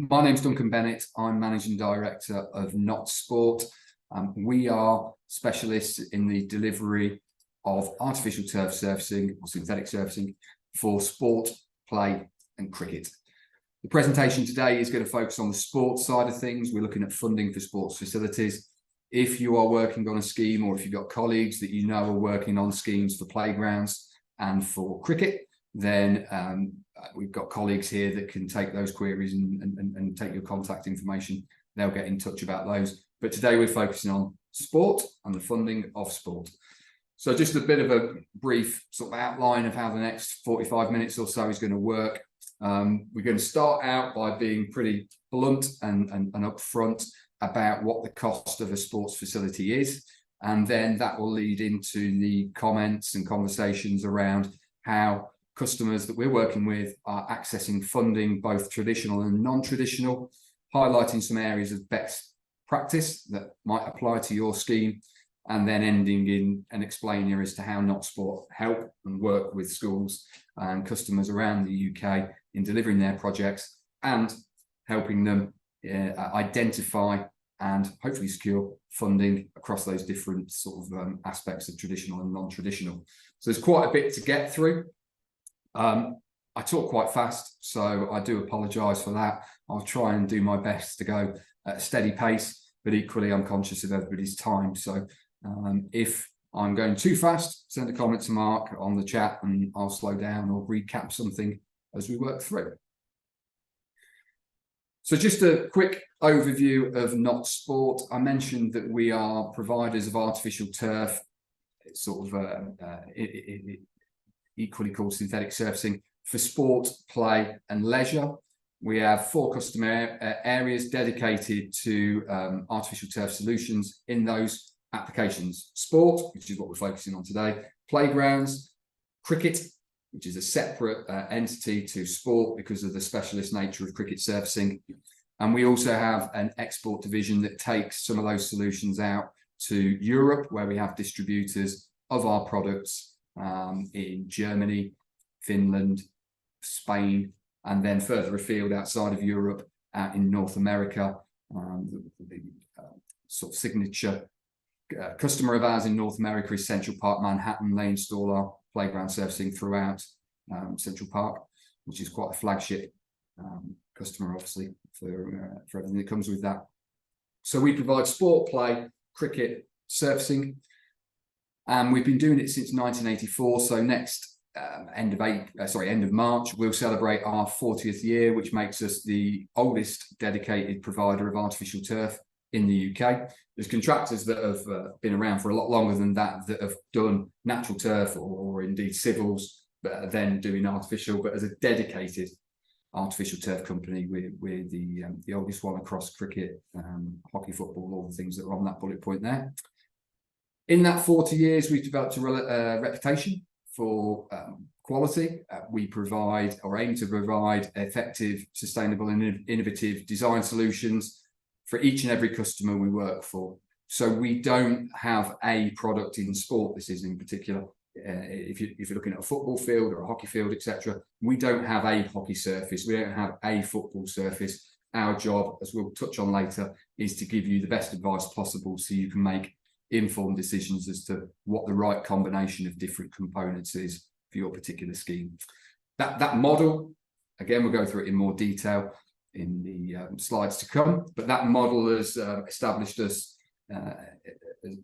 My name's Duncan Bennett. I'm Managing Director of Not Sport. We are specialists in the delivery of artificial turf surfacing or synthetic surfacing for sport, play and cricket. The presentation today is going to focus on the sports side of things. We're looking at funding for sports facilities. If you are working on a scheme, or if you've got colleagues that you know are working on schemes for playgrounds and for cricket, then we've got colleagues here that can take those queries and take your contact information. They'll get in touch about those. But today we're focusing on sport and the funding of sport. So just a bit of a brief sort of outline of how the next 45 minutes or so is going to work. We're going to start out by being pretty blunt and upfront about what the cost of a sports facility is. And then that will lead into the comments and conversations around how customers that we're working with are accessing funding, both traditional and non-traditional, highlighting some areas of best practice that might apply to your scheme, and then ending in and explaining as to how Not Sport help and work with schools and customers around the UK in delivering their projects and helping them identify and hopefully secure funding across those different sort of aspects of traditional and non-traditional. So there's quite a bit to get through. I talk quite fast, so I do apologise for that. I'll try and do my best to go at a steady pace, but equally I'm conscious of everybody's time. So if I'm going too fast, send a comment to Mark on the chat and I'll slow down or recap something as we work through. So just a quick overview of Not Sport. I mentioned that we are providers of artificial turf. It's sort of equally called synthetic surfacing for sport, play and leisure. We have 4 customer areas dedicated to artificial turf solutions in those applications. Sport, which is what we're focusing on today, playgrounds, cricket, which is a separate entity to sport because of the specialist nature of cricket surfacing. And we also have an export division that takes some of those solutions out to Europe, where we have distributors of our products in Germany, Finland, Spain, and then further afield outside of Europe, out in North America. The sort of signature customer of ours in North America is Central Park Manhattan. They install our playground surfacing throughout Central Park, which is quite a flagship customer, obviously, for everything that comes with that. So we provide sport, play, cricket, surfacing, and we've been doing it since 1984. So next end of March, we'll celebrate our 40th year, which makes us the oldest dedicated provider of artificial turf in the UK. There's contractors that have been around for a lot longer than that have done natural turf or indeed civils, but then doing artificial. But as a dedicated artificial turf company, we're the oldest one across cricket, hockey, football, all the things that are on that bullet point there. In that 40 years, we've developed a reputation for quality. We provide or aim to provide effective, sustainable and innovative design solutions for each and every customer we work for. So we don't have a product in sport. This is in particular, if you're looking at a football field or a hockey field, etc., we don't have a hockey surface. We don't have a football surface. Our job, as we'll touch on later, is to give you the best advice possible so you can make informed decisions as to what the right combination of different components is for your particular scheme. That model, again, we'll go through it in more detail in the slides to come, but that model has established us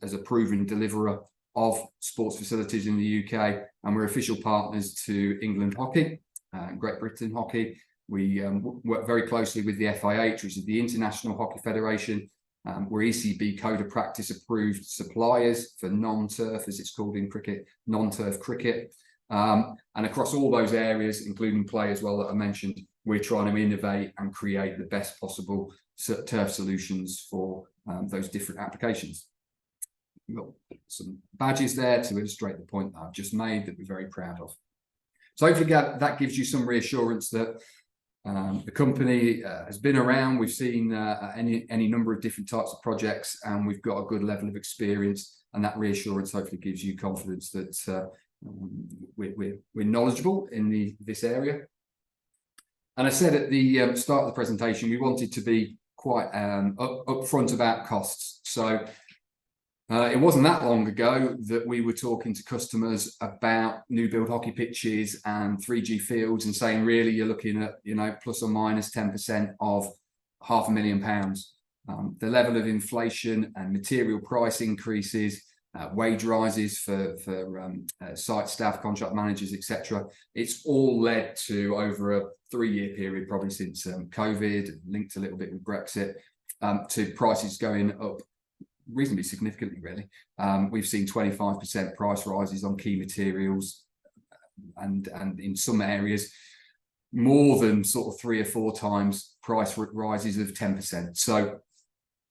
as a proven deliverer of sports facilities in the UK, and we're official partners to England Hockey and Great Britain Hockey. We work very closely with the FIH, which is the International Hockey Federation. We're ECB Code of Practice approved suppliers for non-turf, as it's called in cricket, non-turf cricket. And across all those areas, including play as well that I mentioned, we're trying to innovate and create the best possible turf solutions for those different applications. We've got some badges there to illustrate the point that I've just made that we're very proud of. So hopefully that gives you some reassurance that the company has been around. We've seen any number of different types of projects, and we've got a good level of experience, and that reassurance hopefully gives you confidence that we're knowledgeable in this area. And I said at the start of the presentation, we wanted to be quite upfront about costs. So it wasn't that long ago that we were talking to customers about new build hockey pitches and 3G fields and saying, really, you're looking at, plus or minus 10% of £500,000. The level of inflation and material price increases, wage rises for site staff, contract managers, etc. It's all led to, over a 3-year period, probably since COVID, linked a little bit with Brexit, to prices going up reasonably significantly, really. We've seen 25% price rises on key materials, and in some areas more than sort of 3 or 4 times price rises of 10%. So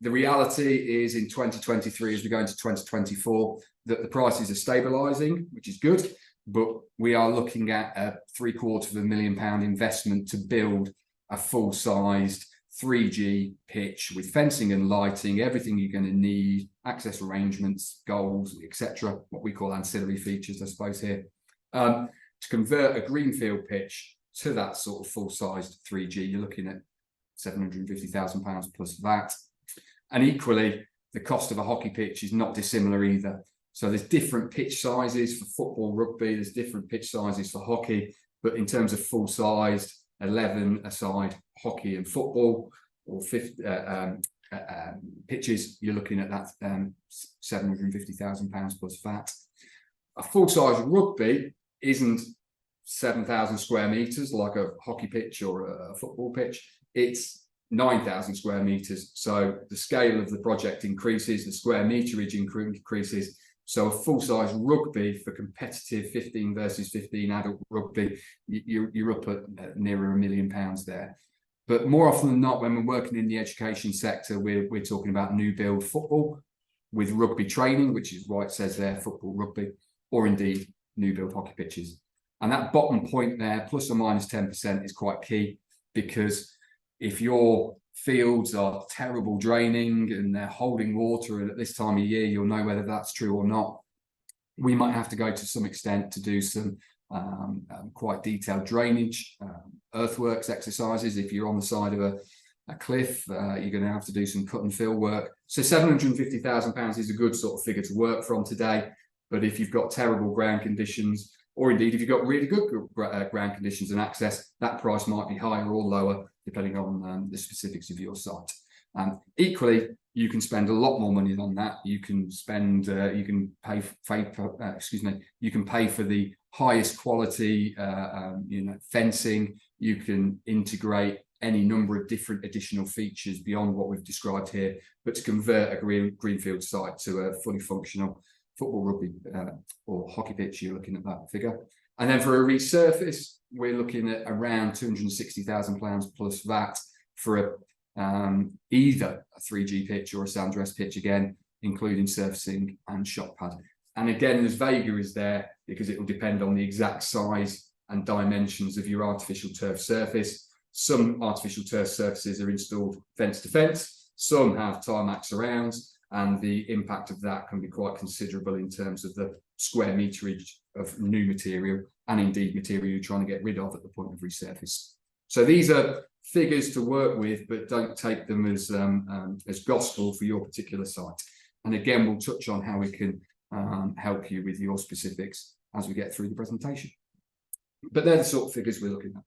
the reality is, in 2023, as we go into 2024, that the prices are stabilising, which is good, but we are looking at a £750,000 investment to build a full-sized 3G pitch with fencing and lighting, everything you're going to need, access arrangements, goals, etc., what we call ancillary features, I suppose, here, to convert a greenfield pitch to that sort of full-sized 3G. You're looking at £750,000 plus VAT. And equally, the cost of a hockey pitch is not dissimilar either. So there's different pitch sizes for football, rugby, there's different pitch sizes for hockey, but in terms of full-sized 11-a-side hockey and football, or pitches, you're looking at that £750,000 plus VAT. A full-size rugby isn't 7,000 square metres like a hockey pitch or a football pitch. It's 9,000 square metres. So the scale of the project increases, the square meterage increases. So a full-size rugby for competitive 15 versus 15 adult rugby, you're up at nearer £1 million there. But more often than not, when we're working in the education sector, we're talking about new build football with rugby training, which is why it says there football, rugby, or indeed new build hockey pitches. And that bottom point there, plus or minus 10%, is quite key, because if your fields are terrible draining and they're holding water, and at this time of year, you'll know whether that's true or not. We might have to go to some extent to do some quite detailed drainage, earthworks exercises. If you're on the side of a cliff, you're going to have to do some cut and fill work. So £750,000 is a good sort of figure to work from today. But if you've got terrible ground conditions, or indeed if you've got really good ground conditions and access, that price might be higher or lower, depending on the specifics of your site. Equally, you can spend a lot more money on that. You can spend, you can pay for the highest quality, fencing. You can integrate any number of different additional features beyond what we've described here. But to convert a greenfield site to a fully functional football, rugby, or hockey pitch, you're looking at that figure. And then for a resurface, we're looking at around £260,000 plus VAT for either a 3G pitch or a Sandrest pitch, again, including surfacing and shot pad. And again, there's vagaries there, because it will depend on the exact size and dimensions of your artificial turf surface. Some artificial turf surfaces are installed fence to fence, some have tarmac surrounds, and the impact of that can be quite considerable in terms of the square meterage of new material, and indeed material you're trying to get rid of at the point of resurface. So these are figures to work with, but don't take them as gospel for your particular site. And again, we'll touch on how we can help you with your specifics as we get through the presentation. But they're the sort of figures we're looking at.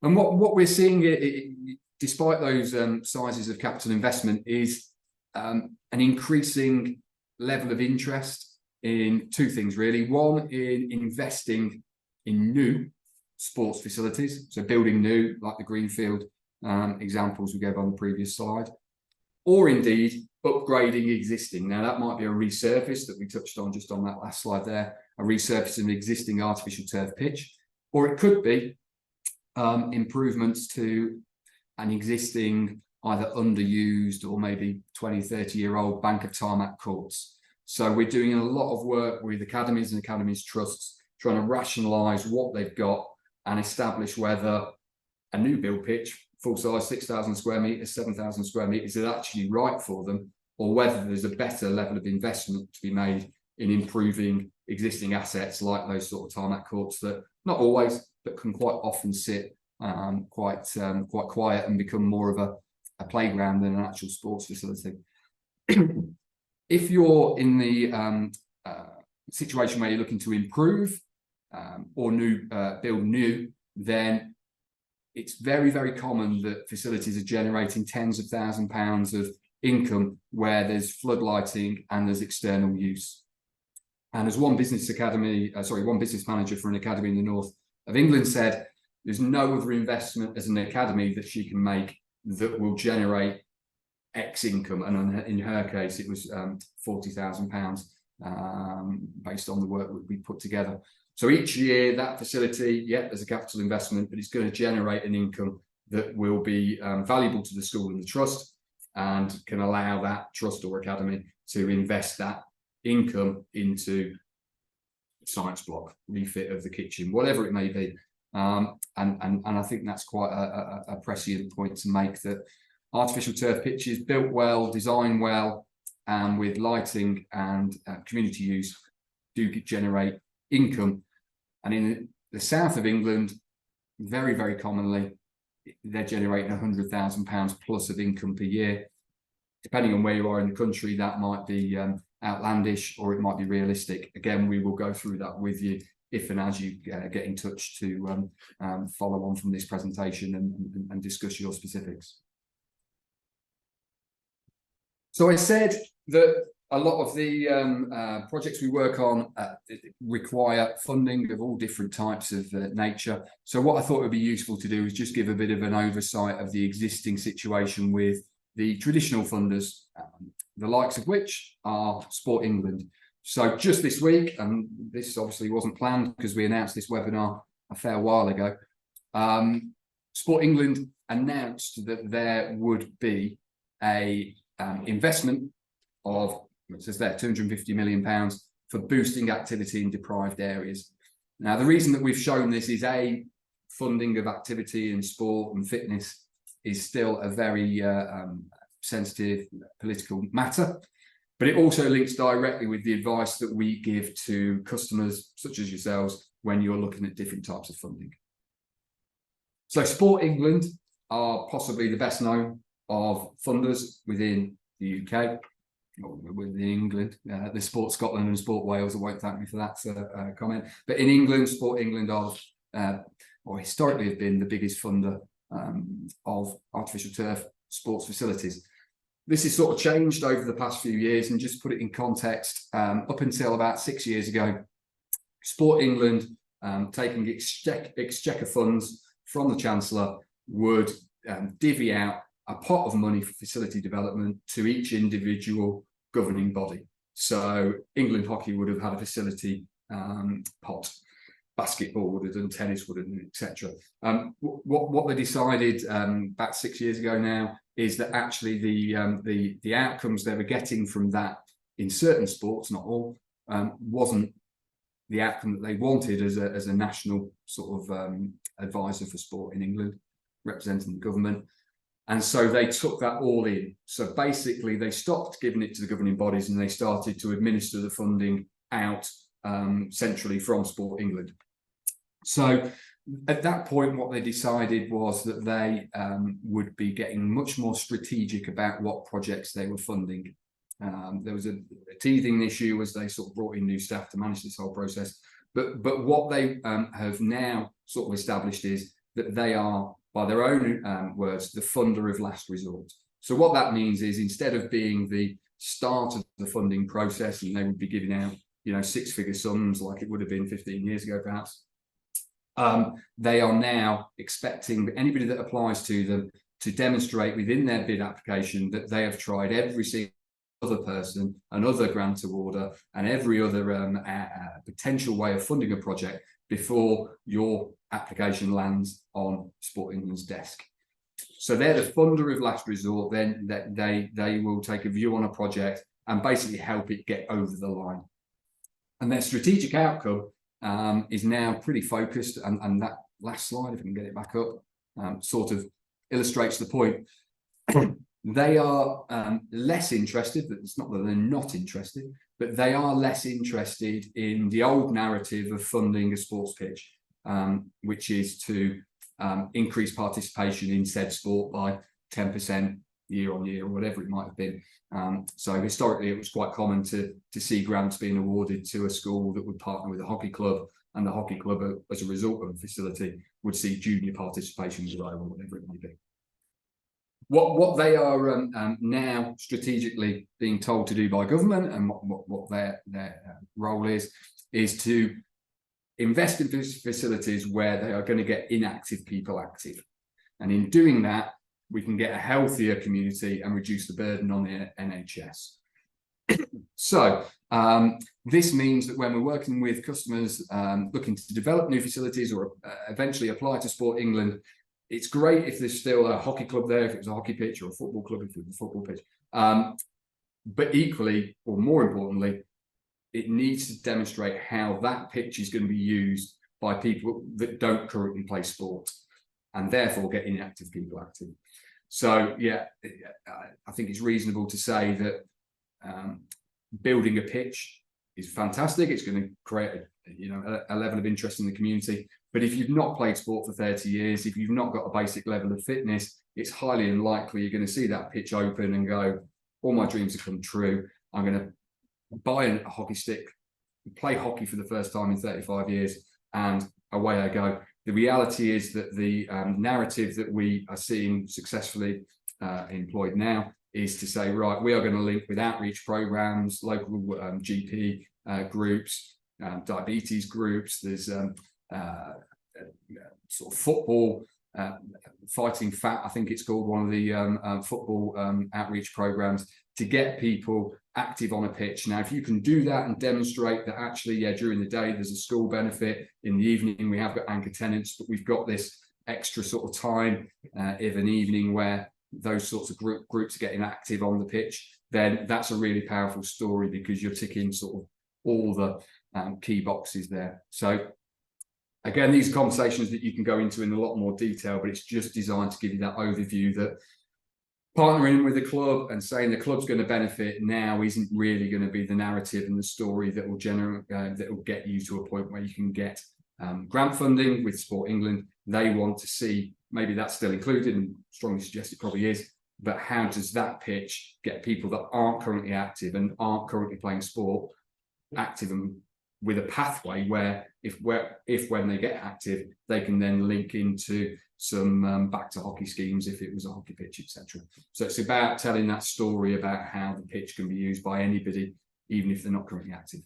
And what we're seeing, despite those sizes of capital investment, is an increasing level of interest in two things, really. One, in investing in new sports facilities, so building new, like the greenfield examples we gave on the previous slide, or indeed upgrading existing. Now, that might be a resurface that we touched on just on that last slide there, a resurface of an existing artificial turf pitch, or it could be improvements to an existing, either underused or maybe 20, 30-year-old bank of tarmac courts. So we're doing a lot of work with academies and academies trusts, trying to rationalise what they've got and establish whether a new build pitch, full size, 6,000 square metres, 7,000 square metres, is actually right for them, or whether there's a better level of investment to be made in improving existing assets like those sort of tarmac courts that not always, but can quite often sit quite quiet and become more of a playground than an actual sports facility. If you're in the situation where you're looking to improve or build new, then it's very, very common that facilities are generating tens of thousands of pounds of income where there's floodlighting and there's external use. And as one business manager for an academy in the north of England said, there's no other investment as an academy that she can make that will generate X income. And in her case, it was £40,000 based on the work that we put together. So each year that facility, there's a capital investment, but it's going to generate an income that will be valuable to the school and the trust, and can allow that trust or academy to invest that income into science block, refit of the kitchen, whatever it may be. And I think that's quite a prescient point to make, that artificial turf pitches built well, designed well, and with lighting and community use do generate income. And in the south of England, very, very commonly, they're generating £100,000 plus of income per year. Depending on where you are in the country, that might be outlandish or it might be realistic. Again, we will go through that with you if and as you get in touch to follow on from this presentation and discuss your specifics. So I said that a lot of the projects we work on require funding of all different types of nature. So what I thought would be useful to do is just give a bit of an oversight of the existing situation with the traditional funders, the likes of which are Sport England. So just this week, and this obviously wasn't planned because we announced this webinar a fair while ago, Sport England announced that there would be a investment of, it says there, £250 million for boosting activity in deprived areas. Now, the reason that we've shown this is funding of activity in sport and fitness is still a very sensitive political matter, but it also links directly with the advice that we give to customers such as yourselves when you're looking at different types of funding. So Sport England are possibly the best known of funders within the UK, or within England. There's Sport Scotland and Sport Wales. I won't thank me for that comment. But in England, Sport England are, or historically have been, the biggest funder of artificial turf sports facilities. This has sort of changed over the past few years, and just put it in context, up until about 6 years ago, Sport England, taking exchequer funds from the Chancellor, would divvy out a pot of money for facility development to each individual governing body. So England Hockey would have had a facility pot, basketball would have done, tennis would have done, etc. What they decided about 6 years ago now is that actually the outcomes they were getting from that in certain sports, not all, wasn't the outcome that they wanted as a national sort of advisor for sport in England, representing the government. And so they took that all in. So basically they stopped giving it to the governing bodies and they started to administer the funding out centrally from Sport England. So at that point, what they decided was that they would be getting much more strategic about what projects they were funding. There was a teething issue as they sort of brought in new staff to manage this whole process. But what they have now sort of established is that they are, by their own words, the funder of last resort. So what that means is, instead of being the start of the funding process and they would be giving out, you know, six-figure sums like it would have been 15 years ago perhaps, they are now expecting anybody that applies to them to demonstrate within their bid application that they have tried every single other person, another grant awarder, and every other potential way of funding a project before your application lands on Sport England's desk. So they're the funder of last resort. Then they will take a view on a project and basically help it get over the line. And their strategic outcome is now pretty focused, and that last slide, if I can get it back up, sort of illustrates the point. They are less interested, but it's not that they're not interested, but they are less interested in the old narrative of funding a sports pitch, which is to increase participation in said sport by 10% year on year, or whatever it might have been. So historically, it was quite common to see grants being awarded to a school that would partner with a hockey club, and the hockey club, as a result of the facility, would see junior participation grow, or whatever it might be. What they are now strategically being told to do by government, and what their role is to invest in facilities where they are going to get inactive people active. And in doing that, we can get a healthier community and reduce the burden on the NHS. So this means that when we're working with customers looking to develop new facilities or eventually apply to Sport England, it's great if there's still a hockey club there, if it was a hockey pitch, or a football club if it was a football pitch. But equally, or more importantly, it needs to demonstrate how that pitch is going to be used by people that don't currently play sport, and therefore get inactive people active. So yeah, I think it's reasonable to say that building a pitch is fantastic. It's going to create a level of interest in the community. But if you've not played sport for 30 years, if you've not got a basic level of fitness, it's highly unlikely you're going to see that pitch open and go, all my dreams have come true. I'm going to buy a hockey stick, play hockey for the first time in 35 years, and away I go. The reality is that the narrative that we are seeing successfully employed now is to say, right, we are going to link with outreach programs, local GP groups, diabetes groups. There's sort of football fighting fat, I think it's called, one of the football outreach programs, to get people active on a pitch. Now, if you can do that and demonstrate that actually, yeah, during the day there's a school benefit, in the evening we have got anchor tenants, but we've got this extra sort of time of an evening where those sorts of groups are getting active on the pitch, then that's a really powerful story, because you're ticking sort of all the key boxes there. So again, these are conversations that you can go into in a lot more detail, but it's just designed to give you that overview that partnering with the club and saying the club's going to benefit now isn't really going to be the narrative and the story that will generate that will get you to a point where you can get grant funding with Sport England. They want to see, maybe that's still included, and strongly suggest it probably is, but how does that pitch get people that aren't currently active and aren't currently playing sport active, and with a pathway where if when they get active, they can then link into some back to hockey schemes if it was a hockey pitch, etc. So it's about telling that story about how the pitch can be used by anybody, even if they're not currently active.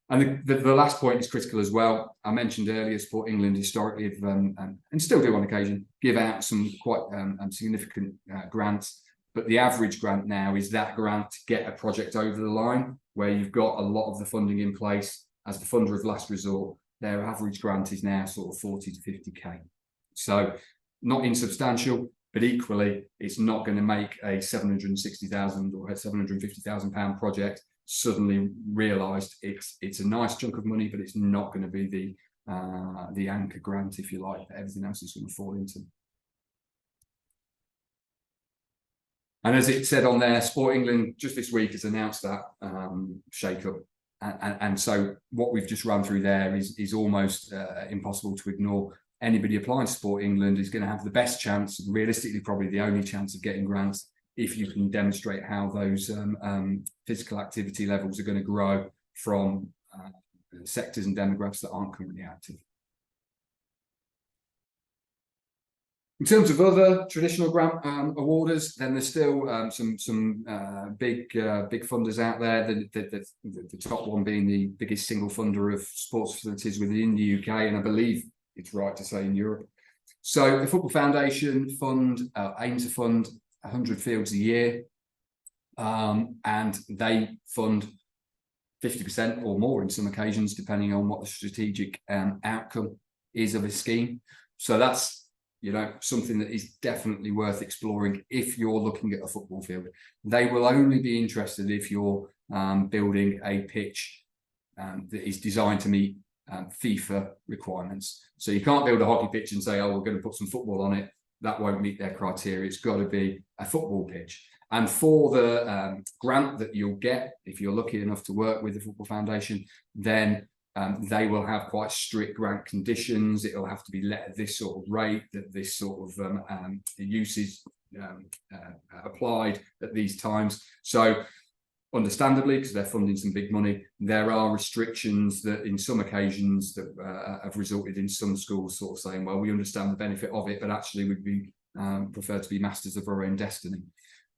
And the last point is critical as well. I mentioned earlier, Sport England historically have, and still do on occasion, give out some quite significant grants. But the average grant now is that grant to get a project over the line, where you've got a lot of the funding in place as the funder of last resort. Their average grant is now sort of 40 to 50k. So not insubstantial, but equally, it's not going to make a 760,000 or a 750,000 pound project suddenly realised. It's a nice chunk of money, but it's not going to be the anchor grant, if you like, that everything else is going to fall into. And as it said on there, Sport England just this week has announced that shake-up. And so what we've just run through there is almost impossible to ignore. Anybody applying to Sport England is going to have the best chance, realistically probably the only chance, of getting grants if you can demonstrate how those physical activity levels are going to grow from sectors and demographics that aren't currently active. In terms of other traditional grant awarders, then there's still some big funders out there. The top one being the biggest single funder of sports facilities within the UK, and I believe it's right to say in Europe. So the Football Foundation Fund aims to fund 100 fields a year, and they fund 50% or more in some occasions, depending on what the strategic outcome is of a scheme. So that's something that is definitely worth exploring if you're looking at a football field. They will only be interested if you're building a pitch that is designed to meet FIFA requirements. So you can't build a hockey pitch and say, oh, we're going to put some football on it. that won't meet their criteria. It's got to be a football pitch. And for the grant that you'll get, if you're lucky enough to work with the Football Foundation, then they will have quite strict grant conditions. It'll have to be let at this sort of rate, that this sort of use is applied at these times. So understandably, because they're funding some big money, there are restrictions that in some occasions that have resulted in some schools sort of saying, well, we understand the benefit of it, but actually we'd prefer to be masters of our own destiny.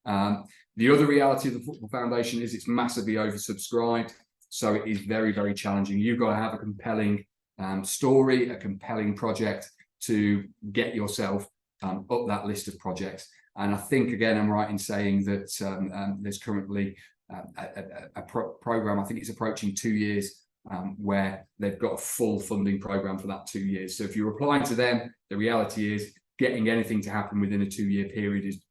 The other reality of the Football Foundation is it's massively oversubscribed. So it is very, very challenging. You've got to have a compelling story, a compelling project to get yourself up that list of projects. And I think, again, I'm right in saying that there's currently a program, I think it's approaching 2 years, where they've got a full funding program for that 2 years. So if you're applying to them, the reality is getting anything to happen within a 2-year period is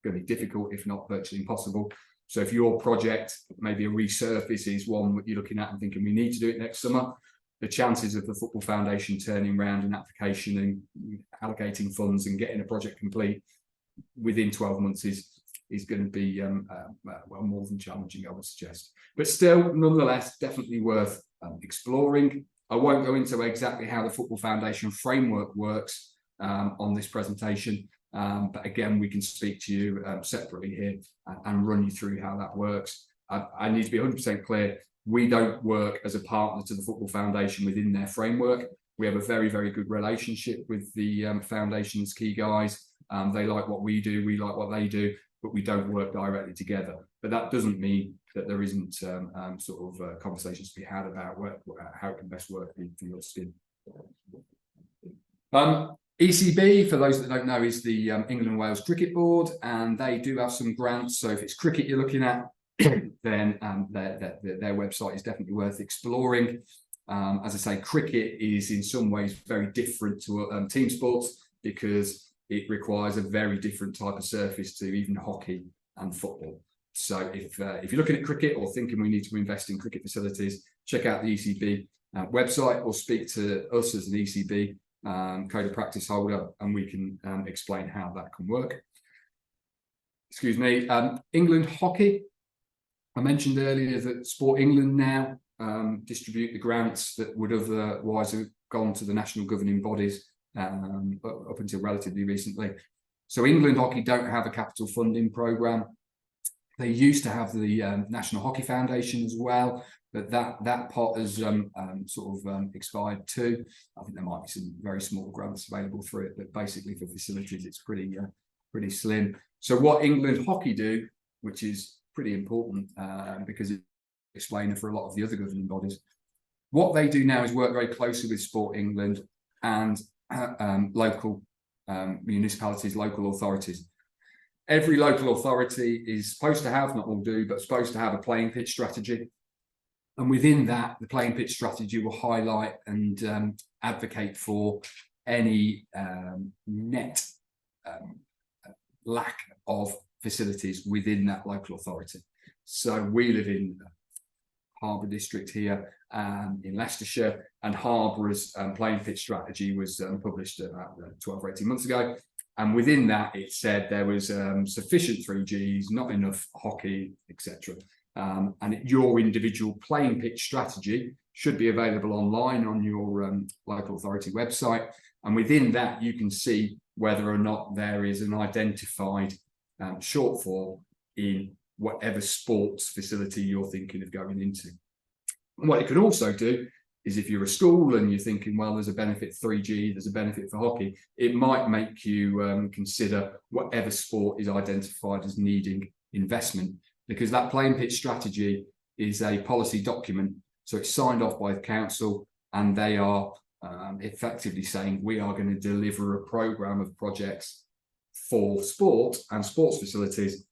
going to be difficult, if not virtually impossible. So if your project, maybe a resurface, is one that you're looking at and thinking we need to do it next summer, the chances of the Football Foundation turning around an application and allocating funds and getting a project complete within 12 months is going to be well, more than challenging, I would suggest. But still, nonetheless, definitely worth exploring. I won't go into exactly how the Football Foundation framework works on this presentation. But again, we can speak to you separately here and run you through how that works. I need to be 100% clear. We don't work as a partner to the Football Foundation within their framework. We have a very, very good relationship with the Foundation's key guys. They like what we do, we like what they do, but we don't work directly together. But that doesn't mean that there isn't sort of conversations to be had about how it can best work for your skin. ECB, for those that don't know, is the England and Wales Cricket Board, and they do have some grants. So if it's cricket you're looking at, then their website is definitely worth exploring. As I say, cricket is in some ways very different to team sports because it requires a very different type of surface to even hockey and football. So if you're looking at cricket or thinking we need to invest in cricket facilities, check out the ECB website or speak to us as an ECB code of practice holder, and we can explain how that can work. Excuse me. England hockey. I mentioned earlier that Sport England now distribute the grants that would otherwise have gone to the national governing bodies up until relatively recently. So England hockey don't have a capital funding programme. They used to have the National Hockey Foundation as well, but that pot has sort of expired too. I think there might be some very small grants available through it, but basically for facilities, it's pretty slim. So what England hockey do, which is pretty important because it's an explainer for a lot of the other governing bodies, what they do now is work very closely with Sport England and local municipalities, local authorities. Every local authority is supposed to have, not all do, but supposed to have a playing pitch strategy. And within that, the playing pitch strategy will highlight and advocate for any net lack of facilities within that local authority. So we live in Harbour District here in Leicestershire, and Harbour's playing pitch strategy was published about 12 or 18 months ago. And within that, it said there was sufficient 3Gs, not enough hockey, etc. And your individual playing pitch strategy should be available online on your local authority website. And within that, you can see whether or not there is an identified shortfall in whatever sports facility you're thinking of going into. And what it can also do is if you're a school and you're thinking, well, there's a benefit 3G, there's a benefit for hockey, it might make you consider whatever sport is identified as needing investment, because that playing pitch strategy is a policy document. So it's signed off by the council, and they are effectively saying we are going to deliver a programme of projects for sport and sports facilities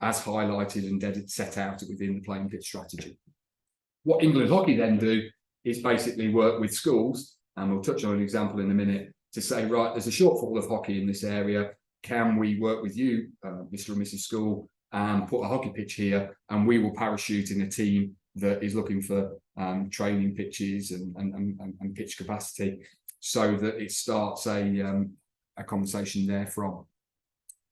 as highlighted and set out within the playing pitch strategy. What England Hockey then do is basically work with schools, and we'll touch on an example in a minute, to say, right, there's a shortfall of hockey in this area. Can we work with you, Mr. and Mrs. School, and put a hockey pitch here, and we will parachute in a team that is looking for training pitches and pitch capacity, so that it starts a a conversation there from.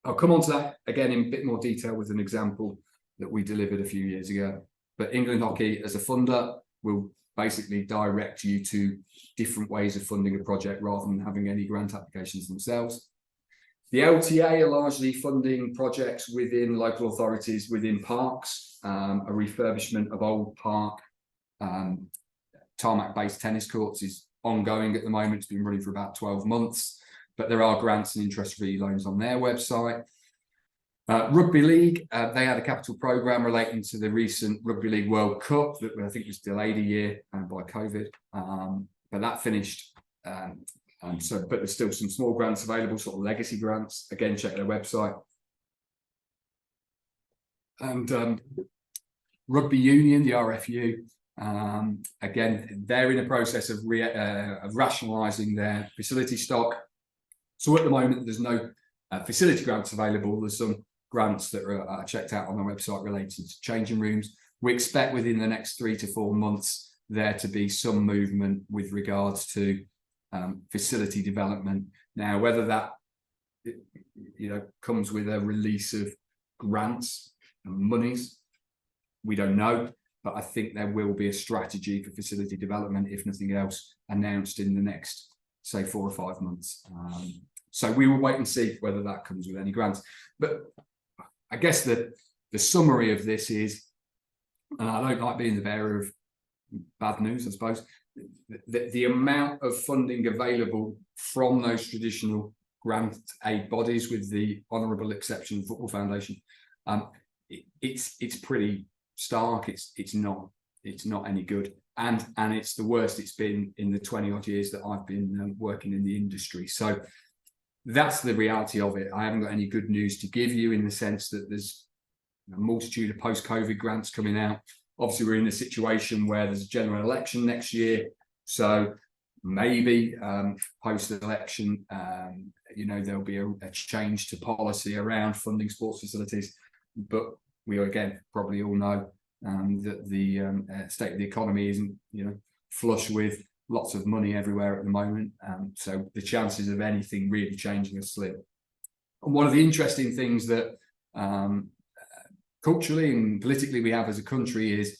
I'll come on to that again in a bit more detail with an example that we delivered a few years ago. But England Hockey, as a funder, will basically direct you to different ways of funding a project rather than having any grant applications themselves. The LTA are largely funding projects within local authorities, within parks, a refurbishment of old park, tarmac-based tennis courts is ongoing at the moment. It's been running for about 12 months, but there are grants and interest-free loans on their website. Rugby League, they had a capital programme relating to the recent Rugby League World Cup that I think was delayed a year by COVID, but that finished. But there's still some small grants available, sort of legacy grants. Again, check their website. And Rugby Union, the RFU, again, they're in a process of rationalising their facility stock. So at the moment, there's no facility grants available. There's some grants that are checked out on the website related to changing rooms. We expect within the next 3 to 4 months there to be some movement with regards to facility development. Now, whether that comes with a release of grants and monies, we don't know. But I think there will be a strategy for facility development, if nothing else, announced in the next, say, 4 or 5 months. So we will wait and see whether that comes with any grants. But I guess the summary of this is, and I don't like being the bearer of bad news, I suppose, the amount of funding available from those traditional grant aid bodies, with the honourable exception of Football Foundation, it's pretty stark. It's not any good, and it's the worst it's been in the 20 odd years that I've been working in the industry. So that's the reality of it. I haven't got any good news to give you, in the sense that there's a multitude of post-COVID grants coming out. Obviously, we're in a situation where there's a general election next year, so maybe post-election, there'll be a change to policy around funding sports facilities. But we again probably all know that the state of the economy isn't flush with lots of money everywhere at the moment, so the chances of anything really changing are slim. And one of the interesting things that culturally and politically we have as a country is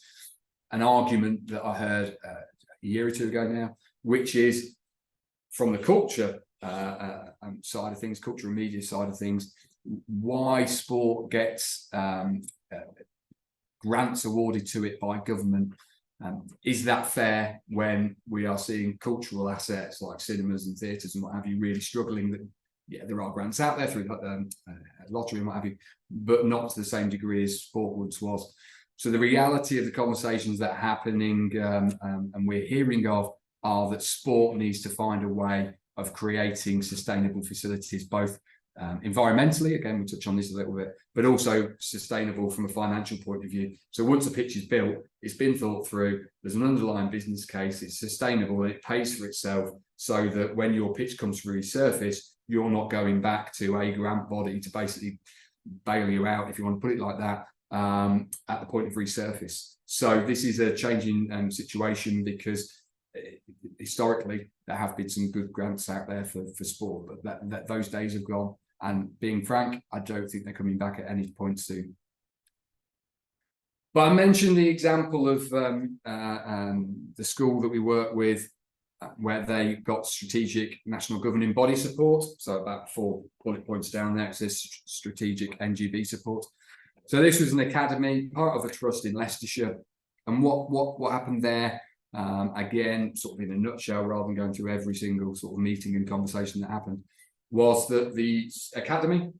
an argument that I heard a year or two ago now, which is from the culture side of things, culture and media side of things, why sport gets grants awarded to it by government. Is that fair when we are seeing cultural assets like cinemas and theatres and what have you really struggling? That, yeah, there are grants out there through lottery and what have you, but not to the same degree as sport once was. So the reality of the conversations that are happening and we're hearing of are that sport needs to find a way of creating sustainable facilities, both environmentally, again, we touch on this a little bit, but also sustainable from a financial point of view. So once a pitch is built, it's been thought through, there's an underlying business case, it's sustainable, and it pays for itself, so that when your pitch comes to resurface, you're not going back to a grant body to basically bail you out, if you want to put it like that, at the point of resurface. So this is a changing situation, because historically there have been some good grants out there for sport, but those days have gone. And being frank, I don't think they're coming back at any point soon. But I mentioned the example of the school that we work with, where they got strategic national governing body support. So about 4 bullet points down there, it says strategic NGB support. So this was an academy, part of a trust in Leicestershire. And what happened there, again, sort of in a nutshell, rather than going through every single sort of meeting and conversation that happened, was that the academy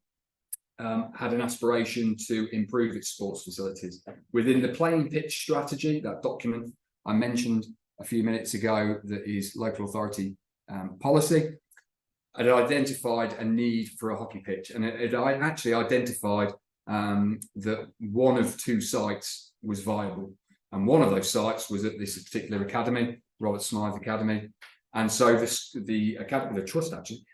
had an aspiration to improve its sports facilities. Within the playing pitch strategy, that document I mentioned a few minutes ago, that is local authority policy, it identified a need for a hockey pitch, and it actually identified that one of 2 sites was viable, and one of those sites was at this particular academy, Robert Smythe Academy. And so the academy, the trust actually,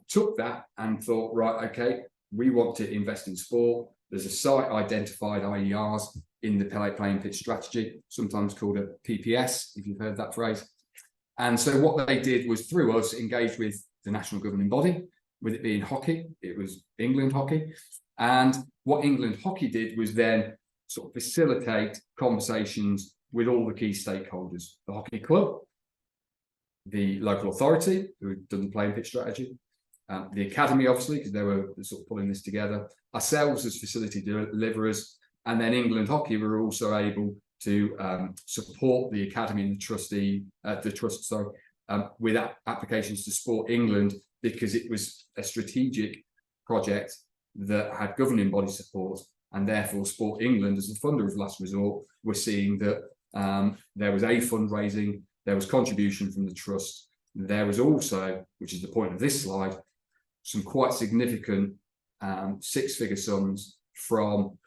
took that and thought, right, okay, we want to invest in sport. There's a site identified, IERs, in the playing pitch strategy, sometimes called a PPS, if you've heard that phrase. And so what they did was, through us, engage with the national governing body. With it being hockey, it was England Hockey. And what England Hockey did was then sort of facilitate conversations with all the key stakeholders, the hockey club, the local authority, who had done the playing pitch strategy, the academy, obviously, because they were sort of pulling this together, ourselves as facility deliverers, and then England Hockey were also able to support the academy and the trust, with applications to Sport England, because it was a strategic project that had governing body support, and therefore Sport England, as a funder of last resort, were seeing that there was a fundraising, there was contribution from the trust, there was also, which is the point of this slide, some quite significant six-figure sums from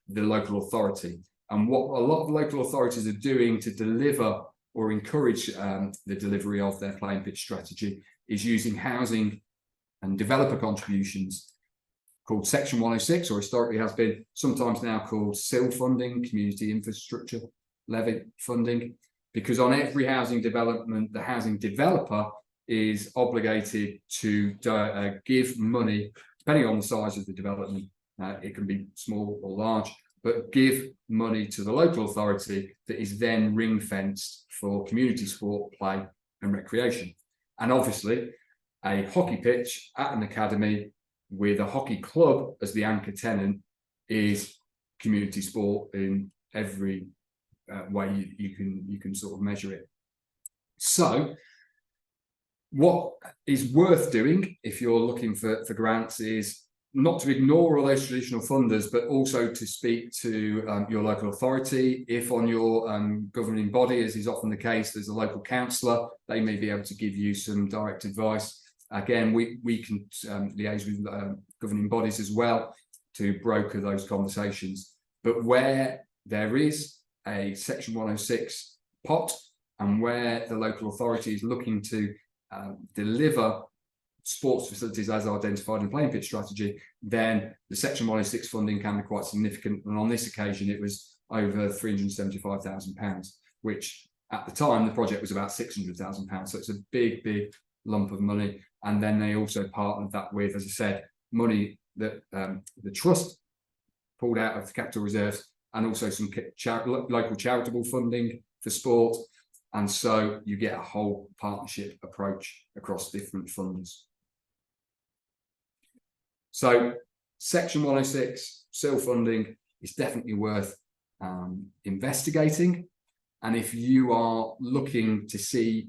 the local authority. And what a lot of local authorities are doing to deliver or encourage the delivery of their playing pitch strategy is using housing and developer contributions called Section 106, or historically has been sometimes now called CIL funding, Community Infrastructure Levy funding, because on every housing development, the housing developer is obligated to give money, depending on the size of the development. It can be small or large, but give money to the local authority that is then ring fenced for community sport, play and recreation. And obviously a hockey pitch at an academy with a hockey club as the anchor tenant is community sport in every way you can sort of measure it. So what is worth doing if you're looking for grants is not to ignore all those traditional funders, but also to speak to your local authority. If on your governing body, as is often the case, there's a local councillor, they may be able to give you some direct advice. Again, we can liaise with governing bodies as well to broker those conversations. But where there is a Section 106 pot, and where the local authority is looking to deliver sports facilities as identified in the playing pitch strategy, then the Section 106 funding can be quite significant. And on this occasion, it was over £375,000, which at the time, the project was about £600,000. So it's a big, big lump of money. And then they also partnered that with, as I said, money that the trust pulled out of the capital reserves, and also some local charitable funding for sport. And so you get a whole partnership approach across different funds. So Section 106 CIL funding is definitely worth investigating. And if you are looking to see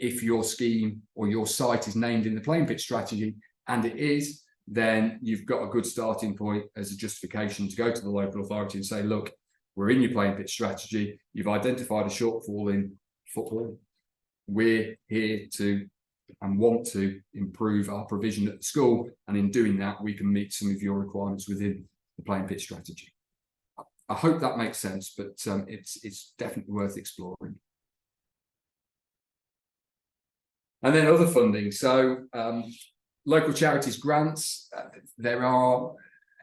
if your scheme or your site is named in the playing pitch strategy, and it is, then you've got a good starting point as a justification to go to the local authority and say, look, we're in your playing pitch strategy, you've identified a shortfall in football, we're here to and want to improve our provision at the school, and in doing that we can meet some of your requirements within the playing pitch strategy. I hope that makes sense, but it's definitely worth exploring. And then other funding. So local charities grants, there are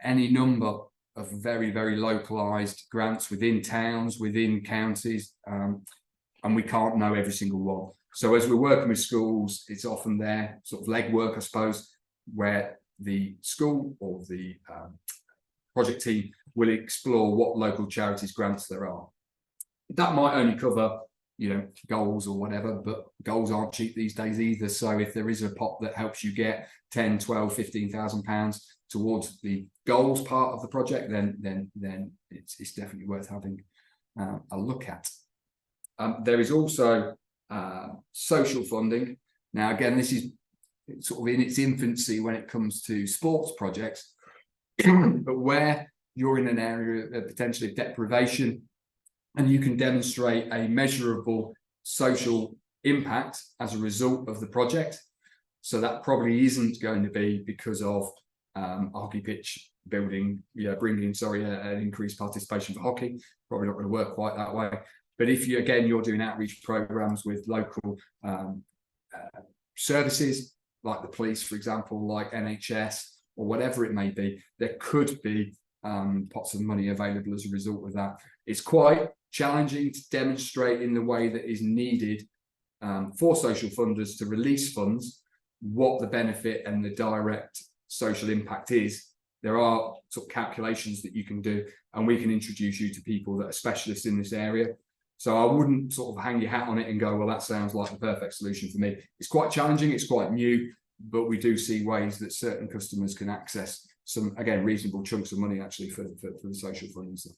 any number of very, very localised grants within towns, within counties, and we can't know every single one. So as we're working with schools, it's often their sort of legwork, I suppose, where the school or the project team will explore what local charities grants there are. That might only cover, goals or whatever, but goals aren't cheap these days either. So if there is a pot that helps you get 10, 12, 15,000 pounds towards the goals part of the project, then it's definitely worth having a look at. There is also social funding. Now, again, this is sort of in its infancy when it comes to sports projects, but where you're in an area of potentially deprivation and you can demonstrate a measurable social impact as a result of the project. So that probably isn't going to be because of a hockey pitch building, bringing an increased participation for hockey. Probably not going to work quite that way. But if you're doing outreach programs with local services, like the police, for example, like NHS or whatever it may be, there could be pots of money available as a result of that. It's quite challenging to demonstrate in the way that is needed for social funders to release funds, what the benefit and the direct social impact is, there are sort of calculations that you can do, and we can introduce you to people that are specialists in this area. So I wouldn't sort of hang your hat on it and go, well, that sounds like the perfect solution for me. It's quite challenging, it's quite new, but we do see ways that certain customers can access some, again, reasonable chunks of money actually for the social funding stuff.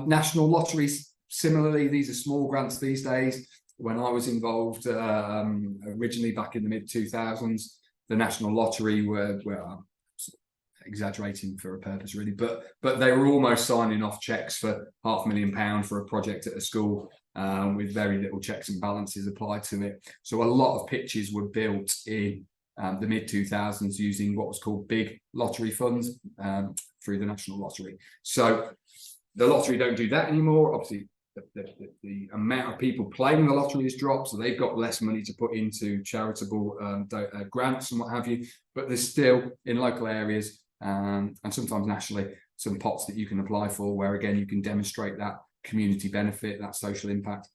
National lotteries, similarly, these are small grants these days. When I was involved originally back in the mid-2000s, the National Lottery were exaggerating for a purpose really, but they were almost signing off checks for £500,000 for a project at a school, with very little checks and balances applied to it. So a lot of pitches were built in the mid-2000s using what was called big lottery funds through the National Lottery. So the lottery don't do that anymore. Obviously, the amount of people playing the lottery has dropped, so they've got less money to put into charitable grants and what have you. But there's still, in local areas and sometimes nationally, some pots that you can apply for where, again, you can demonstrate that community benefit, that social impact.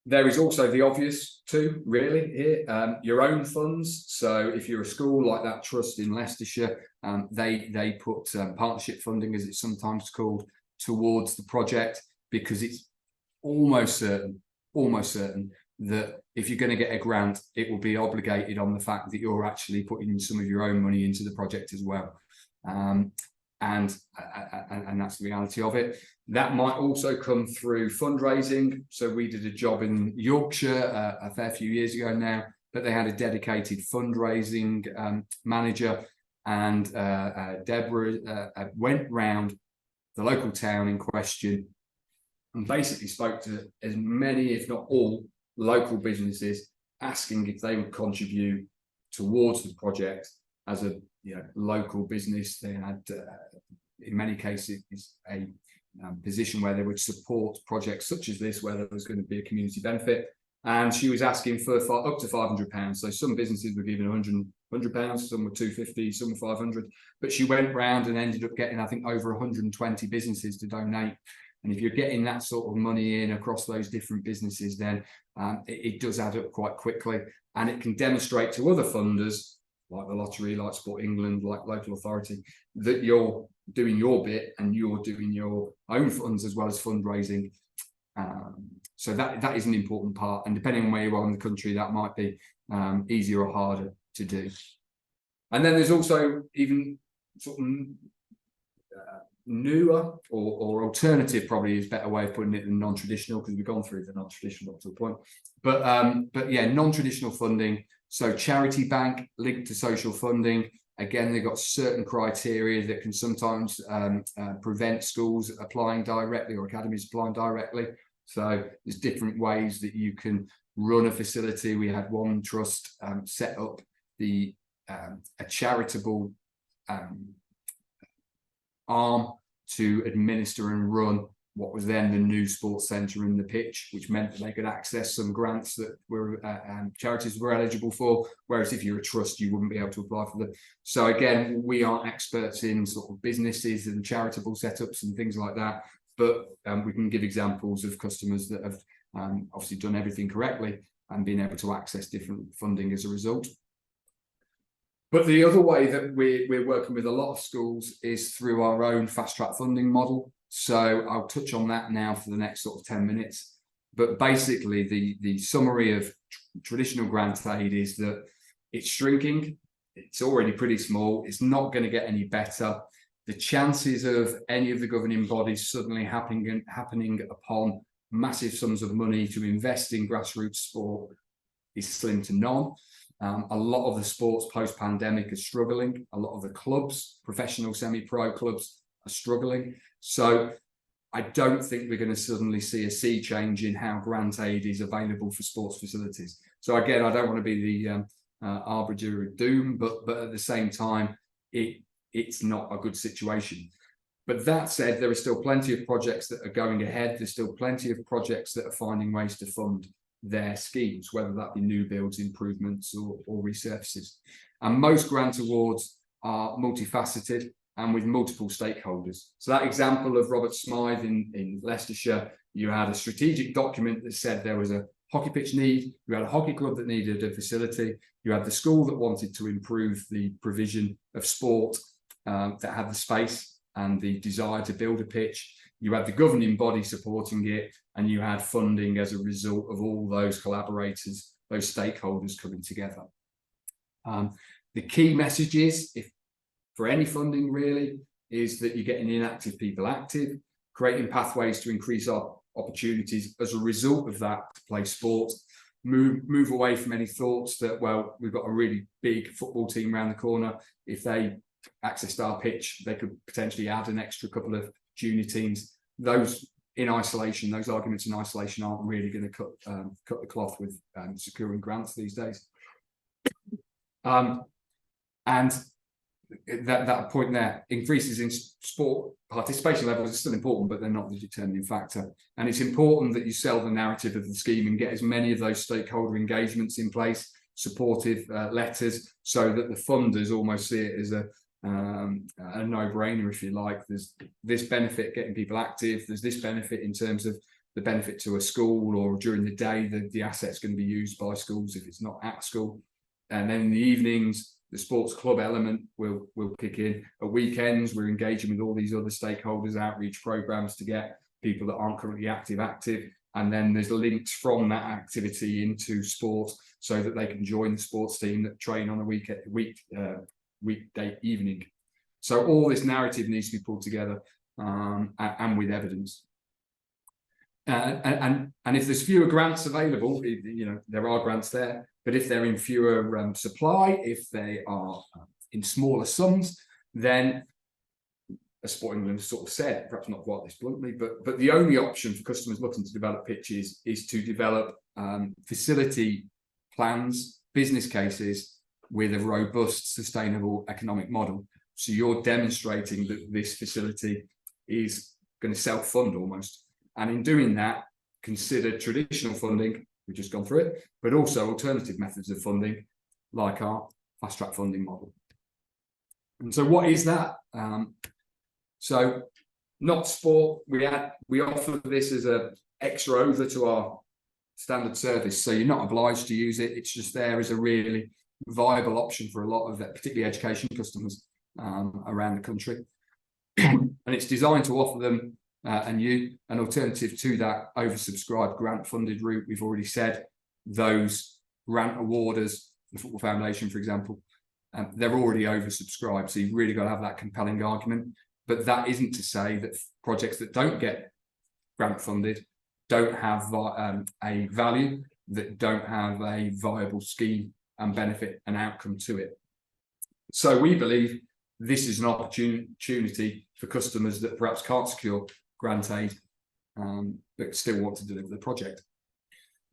There is also the obvious too, really, here, your own funds. So if you're a school like that trust in Leicestershire, they put partnership funding, as it's sometimes called, towards the project, because it's almost certain that if you're going to get a grant, it will be obligated on the fact that you're actually putting some of your own money into the project as well. And that's the reality of it. That might also come through fundraising. So we did a job in Yorkshire a fair few years ago now, but they had a dedicated fundraising manager, and Deborah went round the local town in question and basically spoke to as many, if not all, local businesses, asking if they would contribute towards the project as a local business. They had, in many cases, a position where they would support projects such as this, where there was going to be a community benefit. And she was asking for up to £500. So some businesses were giving £100, some were £250, some were £500. But she went round and ended up getting, I think, over 120 businesses to donate. And if you're getting that sort of money in across those different businesses, then it does add up quite quickly. And it can demonstrate to other funders, like the lottery, like Sport England, like local authority, that you're doing your bit and you're doing your own funds as well as fundraising. So that is an important part, and depending on where you are in the country, that might be easier or harder to do. And then there's also even sort of newer or alternative, probably is a better way of putting it, than non-traditional, because we've gone through the non-traditional up to a point. But yeah, non-traditional funding. So Charity Bank linked to social funding. Again, they've got certain criteria that can sometimes prevent schools applying directly or academies applying directly. So there's different ways that you can run a facility. We had one trust set up a charitable arm to administer and run what was then the new sports centre in the pitch, which meant that they could access some grants that were charities were eligible for, whereas if you're a trust, you wouldn't be able to apply for them. So again, we aren't experts in sort of businesses and charitable setups and things like that, but we can give examples of customers that have obviously done everything correctly and been able to access different funding as a result. But the other way that we're working with a lot of schools is through our own fast track funding model. So I'll touch on that now for the next sort of 10 minutes. But basically, the summary of traditional grant aid is that it's shrinking. It's already pretty small. It's not going to get any better. The chances of any of the governing bodies suddenly happening upon massive sums of money to invest in grassroots sport is slim to none. A lot of the sports post-pandemic are struggling. A lot of the clubs, professional semi-pro clubs, are struggling. So I don't think we're going to suddenly see a sea change in how grant aid is available for sports facilities. So again, I don't want to be the arbiter of doom, but at the same time, it's not a good situation. But that said, there are still plenty of projects that are going ahead. There's still plenty of projects that are finding ways to fund their schemes, whether that be new builds, improvements, or resurfaces. And most grant awards are multifaceted. and with multiple stakeholders. So that example of Robert Smythe in Leicestershire, you had a strategic document that said there was a hockey pitch need, you had a hockey club that needed a facility, you had the school that wanted to improve the provision of sport, that had the space and the desire to build a pitch, you had the governing body supporting it, and you had funding as a result of all those collaborators, those stakeholders coming together. The key message is, if for any funding really, is that you're getting inactive people active, creating pathways to increase our opportunities as a result of that to play sport, move away from any thoughts that, well, we've got a really big football team around the corner. If they accessed our pitch, they could potentially add an extra couple of junior teams. Those in isolation, those arguments in isolation aren't really going to cut the cloth with securing grants these days. And that point there, increases in sport participation levels is still important, but they're not the determining factor. And it's important that you sell the narrative of the scheme and get as many of those stakeholder engagements in place, supportive letters, so that the funders almost see it as a no-brainer, if you like. There's this benefit getting people active, there's this benefit in terms of the benefit to a school, or during the day the asset's going to be used by schools if it's not at school, and then in the evenings the sports club element will kick in. At weekends we're engaging with all these other stakeholders, outreach programs to get people that aren't currently active, and then there's links from that activity into sport so that they can join the sports team that train on a weekday evening. So all this narrative needs to be pulled together, and with evidence. And if there's fewer grants available, there are grants there, but if they're in fewer supply, if they are in smaller sums, then, as Sport England sort of said, perhaps not quite this bluntly, but the only option for customers looking to develop pitches is to develop facility plans, business cases with a robust, sustainable economic model. So you're demonstrating that this facility is going to self-fund almost. And in doing that, consider traditional funding, we've just gone through it, but also alternative methods of funding, like our fast track funding model. And so what is that? So not sport, we offer this as an extra over to our standard service. So you're not obliged to use it. It's just there as a really viable option for a lot of particularly education customers around the country. And it's designed to offer them an alternative to that oversubscribed grant funded route. We've already said those grant awarders, the Football Foundation, for example, they're already oversubscribed. So you've really got to have that compelling argument. But that isn't to say that projects that don't get grant funded don't have a value, that don't have a viable scheme and benefit and outcome to it. So we believe this is an opportunity for customers that perhaps can't secure grant aid, but still want to deliver the project.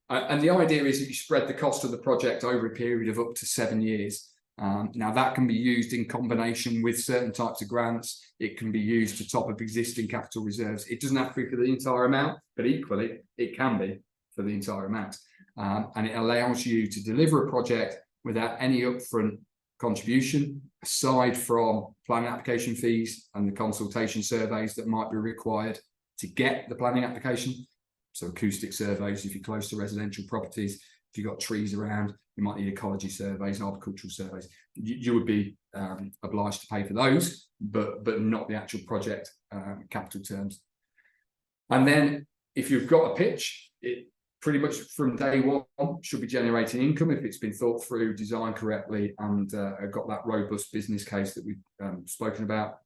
And the idea is that you spread the cost of the project over a period of up to 7 years. Now that can be used in combination with certain types of grants. It can be used to top up existing capital reserves. It doesn't have to be for the entire amount, but equally it can be for the entire amount. And it allows you to deliver a project without any upfront contribution, aside from planning application fees and the consultation surveys that might be required to get the planning application. So acoustic surveys if you're close to residential properties, if you've got trees around, you might need ecology surveys, horticultural surveys. You would be obliged to pay for those, but not the actual project capital terms. And then if you've got a pitch, it pretty much from day one should be generating income if it's been thought through, designed correctly, and got that robust business case that we've spoken about.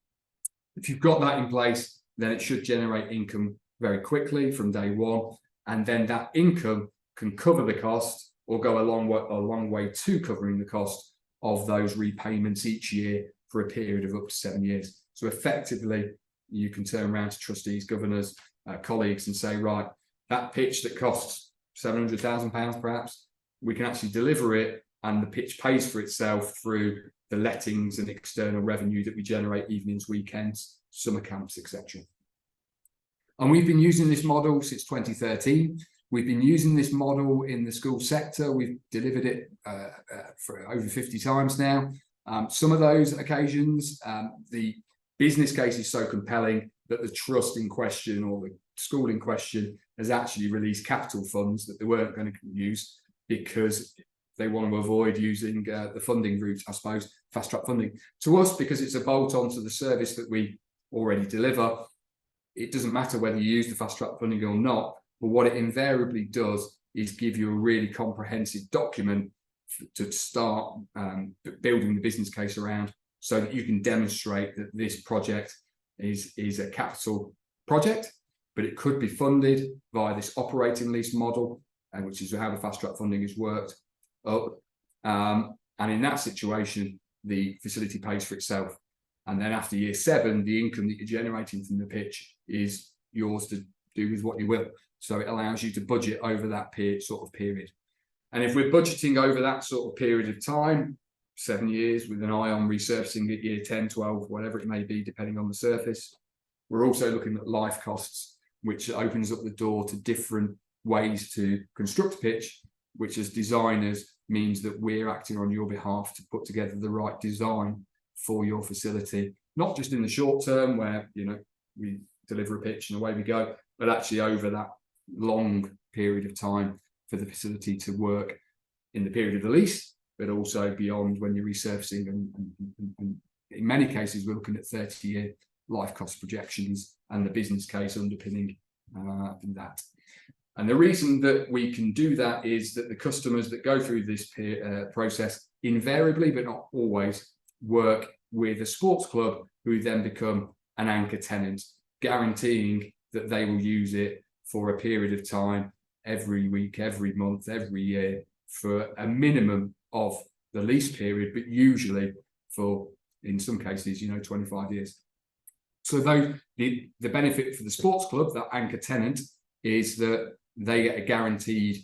If you've got that in place, then it should generate income very quickly from day one, and then that income can cover the cost or go a long way to covering the cost of those repayments each year for a period of up to 7 years. So effectively, you can turn around to trustees, governors, colleagues and say, right, that pitch that costs £700,000 perhaps, we can actually deliver it, and the pitch pays for itself through the lettings and external revenue that we generate evenings, weekends, summer camps, etc. And we've been using this model since 2013. We've been using this model in the school sector. We've delivered it for over 50 times now. Some of those occasions, the business case is so compelling that the trust in question or the school in question has actually released capital funds that they weren't going to use because they want to avoid using the funding route, I suppose, fast track funding. To us, because it's a bolt on to the service that we already deliver, it doesn't matter whether you use the fast track funding or not, but what it invariably does is give you a really comprehensive document to start building the business case around, so that you can demonstrate that this project is a capital project, but it could be funded via this operating lease model, which is how the fast track funding has worked up. And in that situation, the facility pays for itself. And then after year 7, the income that you're generating from the pitch is yours to do with what you will. So it allows you to budget over that period. And if we're budgeting over that sort of period of time, 7 years, with an eye on resurfacing at year 10, 12, whatever it may be, depending on the surface, we're also looking at life costs, which opens up the door to different ways to construct a pitch, which as designers means that we're acting on your behalf to put together the right design for your facility, not just in the short term where, you know, we deliver a pitch and away we go, but actually over that long period of time for the facility to work in the period of the lease, but also beyond when you're resurfacing. And in many cases, we're looking at 30-year life cost projections and the business case underpinning that. And the reason that we can do that is that the customers that go through this process invariably, but not always, work with a sports club who then become an anchor tenant, guaranteeing that they will use it for a period of time, every week, every month, every year, for a minimum of the lease period, but usually for, in some cases, 25 years. So though the benefit for the sports club, that anchor tenant, is that they get a guaranteed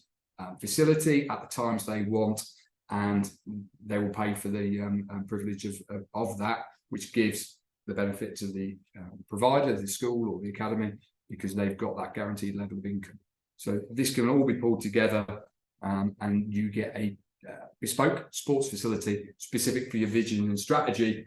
facility at the times they want, and they will pay for the privilege of that, which gives the benefit to the provider, the school or the academy, because they've got that guaranteed level of income. So this can all be pulled together, and you get a bespoke sports facility specific for your vision and strategy,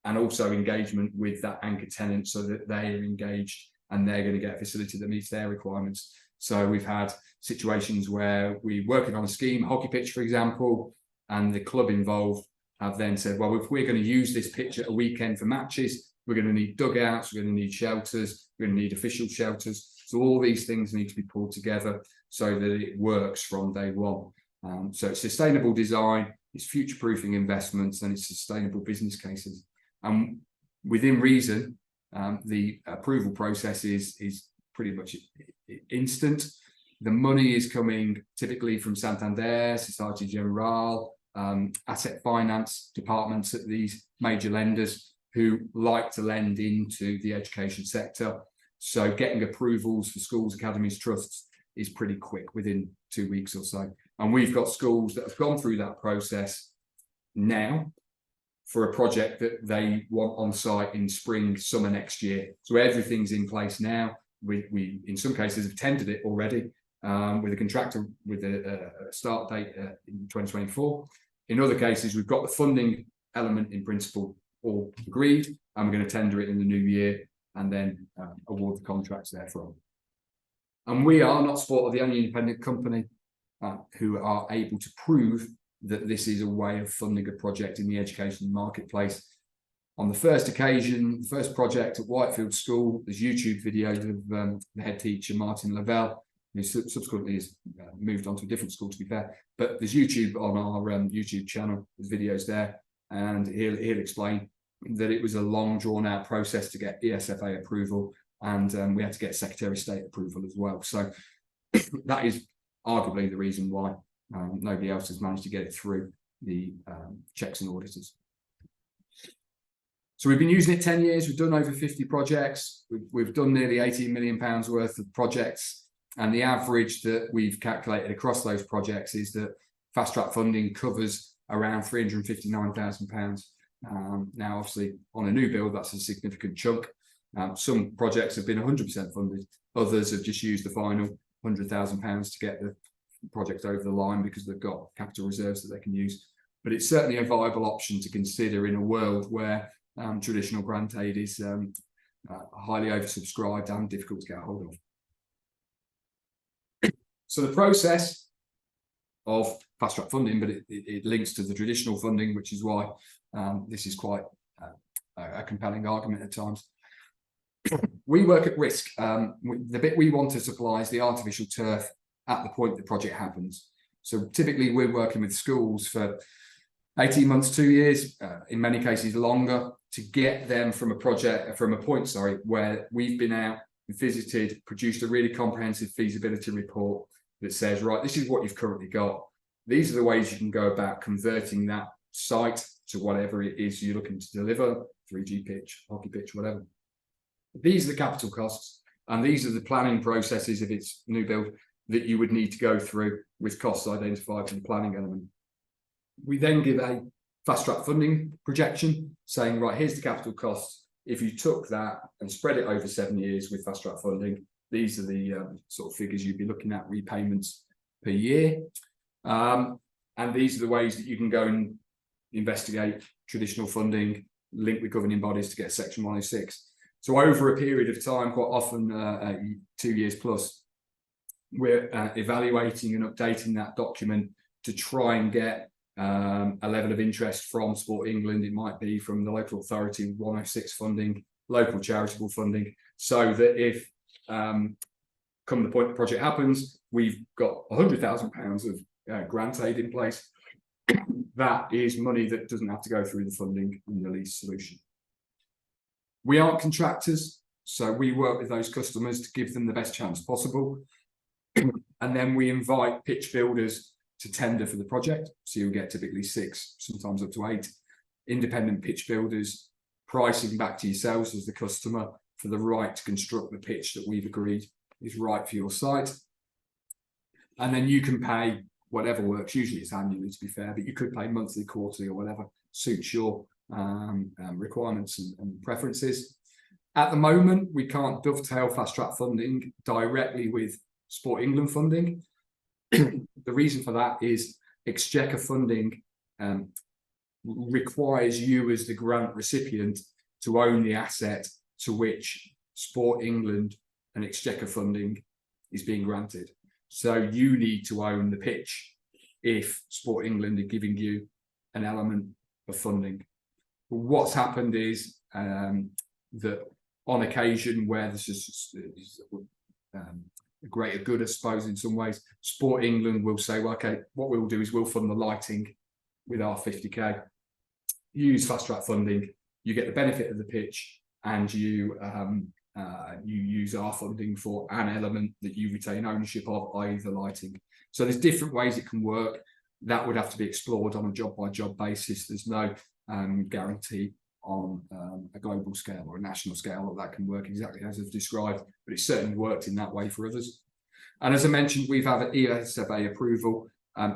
and also engagement with that anchor tenant so that they are engaged and they're going to get a facility that meets their requirements. So we've had situations where we're working on a scheme, hockey pitch, for example, and the club involved have then said, well, if we're going to use this pitch at a weekend for matches, we're going to need dugouts, we're going to need shelters, we're going to need official shelters. So all these things need to be pulled together so that it works from day one. So it's sustainable design, it's future-proofing investments, and it's sustainable business cases. And within reason, the approval process is pretty much instant. The money is coming typically from Santander, Societe Generale, asset finance departments at these major lenders who like to lend into the education sector. So getting approvals for schools, academies, trusts is pretty quick, within 2 weeks or so. And we've got schools that have gone through that process now for a project that they want on site in spring, summer next year. So everything's in place now. We in some cases have tendered it already with a contractor with a start date in 2024. In other cases, we've got the funding element in principle all agreed, and we're going to tender it in the new year and then award the contracts therefrom. And we are not Sport, the only independent company who are able to prove that this is a way of funding a project in the education marketplace. On the first occasion, the first project at Whitefield School, there's YouTube videos of the head teacher, Martin Lavelle, who subsequently has moved on to a different school, to be fair. But there's YouTube on our YouTube channel, there's videos there, and he'll explain that it was a long, drawn-out process to get ESFA approval, and we had to get Secretary of State approval as well. So that is arguably the reason why nobody else has managed to get it through the checks and auditors. So we've been using it 10 years. We've done over 50 projects. We've done nearly £18 million worth of projects. And the average that we've calculated across those projects is that fast track funding covers around £359,000. Now, obviously, on a new build, that's a significant chunk. Some projects have been 100% funded. Others have just used the final £100,000 to get the project over the line because they've got capital reserves that they can use. But it's certainly a viable option to consider in a world where traditional grant aid is highly oversubscribed and difficult to get a hold of. So the process of fast track funding, but it links to the traditional funding, which is why this is quite a compelling argument at times. We work at risk. The bit we want to supply is the artificial turf at the point the project happens. So typically we're working with schools for 18 months, 2 years, in many cases longer, to get them from a point where we've been out, visited, produced a really comprehensive feasibility report that says, right, this is what you've currently got. These are the ways you can go about converting that site to whatever it is you're looking to deliver, 3G pitch, hockey pitch, whatever. These are the capital costs, and these are the planning processes if it's new build that you would need to go through with costs identified from the planning element. We then give a fast track funding projection saying, right, here's the capital costs. If you took that and spread it over 7 years with fast track funding, these are the sort of figures you'd be looking at, repayments per year. And these are the ways that you can go and investigate traditional funding, link with governing bodies to get Section 106. So over a period of time, quite often 2 years plus, we're evaluating and updating that document to try and get a level of interest from Sport England. It might be from the local authority, 106 funding, local charitable funding, so that if come the point the project happens, we've got £100,000 of grant aid in place. That is money that doesn't have to go through the funding and the lease solution. We aren't contractors, so we work with those customers to give them the best chance possible. And then we invite pitch builders to tender for the project. So you'll get typically 6, sometimes up to 8 independent pitch builders pricing back to yourselves as the customer for the right to construct the pitch that we've agreed is right for your site. And then you can pay whatever works. Usually it's annually, to be fair, but you could pay monthly, quarterly, or whatever suits your requirements and preferences. At the moment, we can't dovetail fast track funding directly with Sport England funding. The reason for that is Exchequer funding requires you as the grant recipient to own the asset to which Sport England and Exchequer funding is being granted. So you need to own the pitch if Sport England are giving you an element of funding. But what's happened is that on occasion where there's just a greater good, I suppose, in some ways, Sport England will say, well, okay, what we'll do is we'll fund the lighting with our 50k. You use fast track funding, you get the benefit of the pitch, and you use our funding for an element that you retain ownership of, i.e. the lighting. So there's different ways it can work. That would have to be explored on a job-by-job basis. There's no guarantee on a global scale or a national scale that can work exactly as I've described, but it's certainly worked in that way for others. And as I mentioned, we've had an ESFA approval.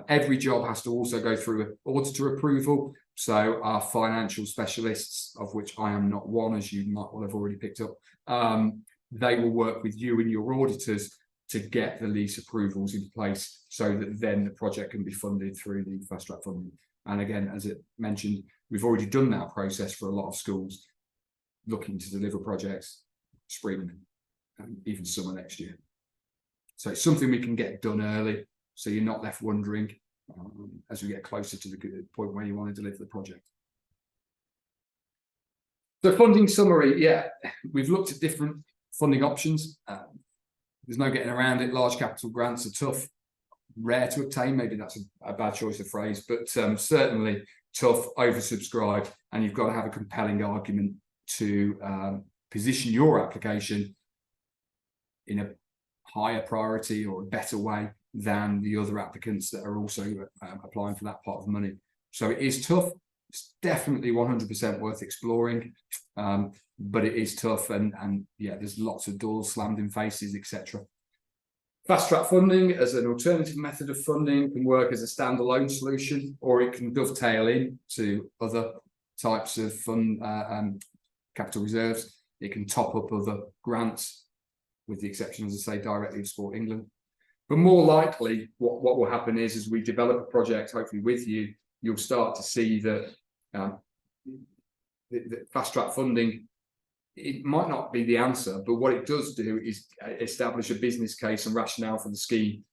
Every job has to also go through an auditor approval. So our financial specialists, of which I am not one, as you might well have already picked up, they will work with you and your auditors to get the lease approvals in place so that then the project can be funded through the fast track funding. And again, as it mentioned, we've already done that process for a lot of schools looking to deliver projects spring and even summer next year. So it's something we can get done early, so you're not left wondering as we get closer to the point where you want to deliver the project. So funding summary, yeah, we've looked at different funding options. There's no getting around it. Large capital grants are tough, rare to obtain. Maybe that's a bad choice of phrase, but certainly tough, oversubscribed, and you've got to have a compelling argument to position your application in a higher priority or a better way than the other applicants that are also applying for that pot of money. So it is tough. It's definitely 100% worth exploring, but it is tough, and yeah, there's lots of doors slammed in faces, etc. Fast track funding as an alternative method of funding can work as a standalone solution, or it can dovetail in to other types of fund capital reserves. It can top up other grants, with the exception, as I say, directly of Sport England. But more likely, what will happen is, as we develop a project, hopefully with you, you'll start to see that the the fast track funding, it might not be the answer, but what it does do is establish a business case and rationale for the scheme.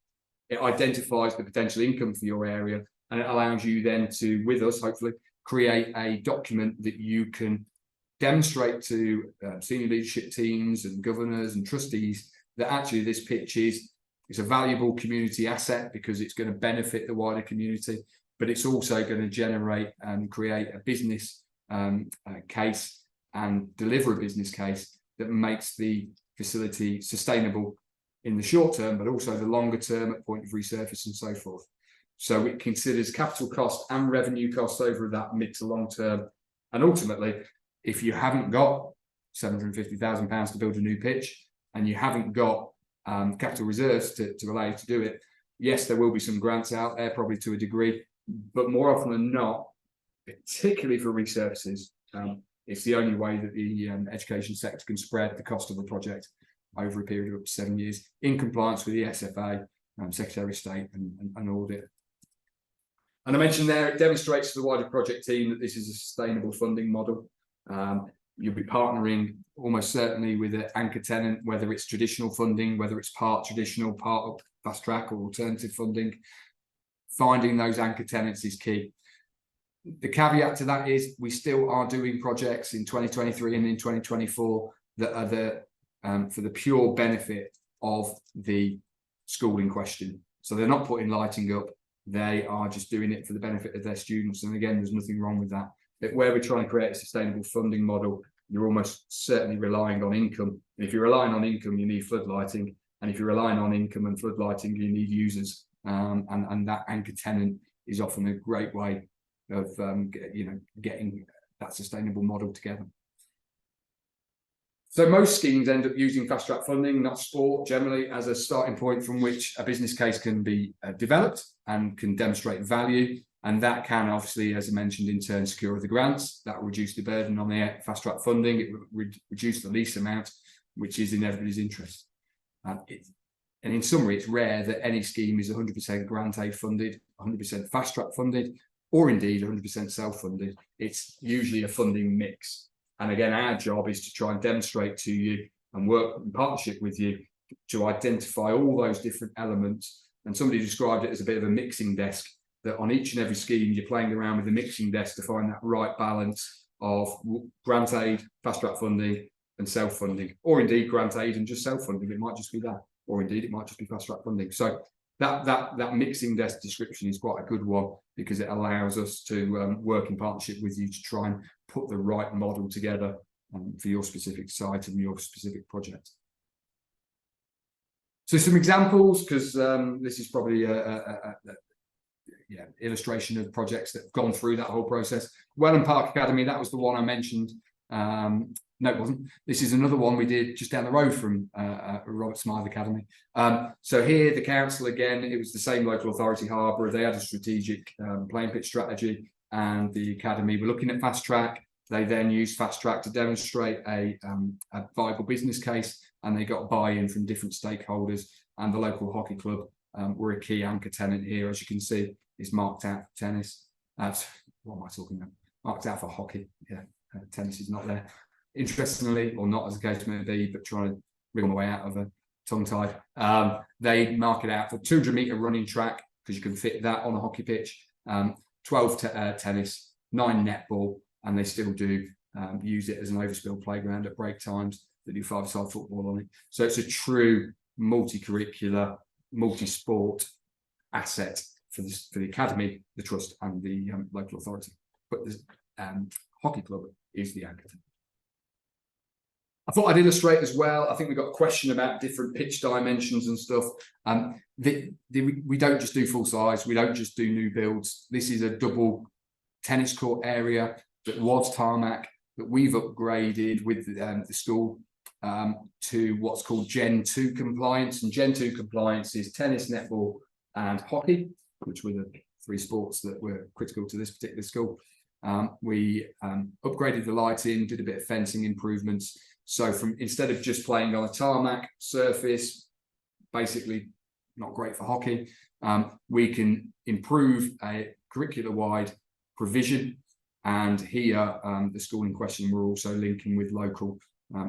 It identifies the potential income for your area, and it allows you then to, with us, hopefully, create a document that you can demonstrate to senior leadership teams and governors and trustees that actually this pitch is a valuable community asset because it's going to benefit the wider community, but it's also going to generate and create a business case and deliver a business case that makes the facility sustainable in the short term, but also the longer term at point of resurface and so forth. So it considers capital cost and revenue costs over that mid to long term. And ultimately, if you haven't got £750,000 to build a new pitch and you haven't got capital reserves to allow you to do it, yes, there will be some grants out there, probably to a degree, but more often than not, particularly for resurfaces, it's the only way that the education sector can spread the cost of a project over a period of up to 7 years in compliance with the SFA, Secretary of State and audit. And I mentioned there, it demonstrates to the wider project team that this is a sustainable funding model. You'll be partnering almost certainly with an anchor tenant, whether it's traditional funding, whether it's part traditional, part of fast track or alternative funding. Finding those anchor tenants is key. The caveat to that is we still are doing projects in 2023 and in 2024 that are for the pure benefit of the school in question. So they're not putting lighting up, they are just doing it for the benefit of their students. And again, there's nothing wrong with that. But where we're trying to create a sustainable funding model, you're almost certainly relying on income. And if you're relying on income, you need floodlighting. And if you're relying on income and floodlighting, you need users. And that anchor tenant is often a great way of getting that sustainable model together. So most schemes end up using fast track funding, not sport, generally as a starting point from which a business case can be developed and can demonstrate value. And that can obviously, as I mentioned, in turn secure the grants. That will reduce the burden on the fast track funding. It will reduce the lease amount, which is in everybody's interest. And in summary, it's rare that any scheme is 100% grant aid funded, 100% fast track funded, or indeed 100% self-funded. It's usually a funding mix. And again, our job is to try and demonstrate to you and work in partnership with you to identify all those different elements. And somebody described it as a bit of a mixing desk, that on each and every scheme, you're playing around with the mixing desk to find that right balance of grant aid, fast track funding, and self-funding, or indeed grant aid and just self-funding. It might just be that, or indeed it might just be fast track funding. So that mixing desk description is quite a good one because it allows us to work in partnership with you to try and put the right model together for your specific site and your specific project. So some examples, because this is probably illustration of projects that have gone through that whole process. Welland Park Academy, that was the one I mentioned. No, it wasn't. This is another one we did just down the road from Robert Smythe Academy. So here, the council, again, it was the same local authority, Harborough. They had a strategic playing pitch strategy, and the academy were looking at fast track. They then used fast track to demonstrate a viable business case, and they got buy-in from different stakeholders. And the local hockey club were a key anchor tenant here, as you can see. It's marked out for tennis. What am I talking about? Marked out for hockey. Yeah, tennis is not there. Interestingly, or not as the case may be, but trying to wriggle my way out of a tongue-tied, they mark it out for 200-metre running track, because you can fit that on a hockey pitch, 12 tennis, 9 netball, and they still do use it as an overspill playground at break times. They do 5-a-side football on it. So it's a true multi-curricular, multi-sport asset for the academy, the trust, and the local authority. But the hockey club is the anchor. I thought I'd illustrate as well. I think we got a question about different pitch dimensions and stuff. We don't just do full size. We don't just do new builds. This is a double tennis court area that was tarmac that we've upgraded with the school to what's called Gen 2 compliance. And Gen 2 compliance is tennis, netball, and hockey, which were the 3 sports that were critical to this particular school. We upgraded the lighting, did a bit of fencing improvements. So instead of just playing on a tarmac surface, basically not great for hockey, we can improve a curricular-wide provision And here, the school in question were also linking with local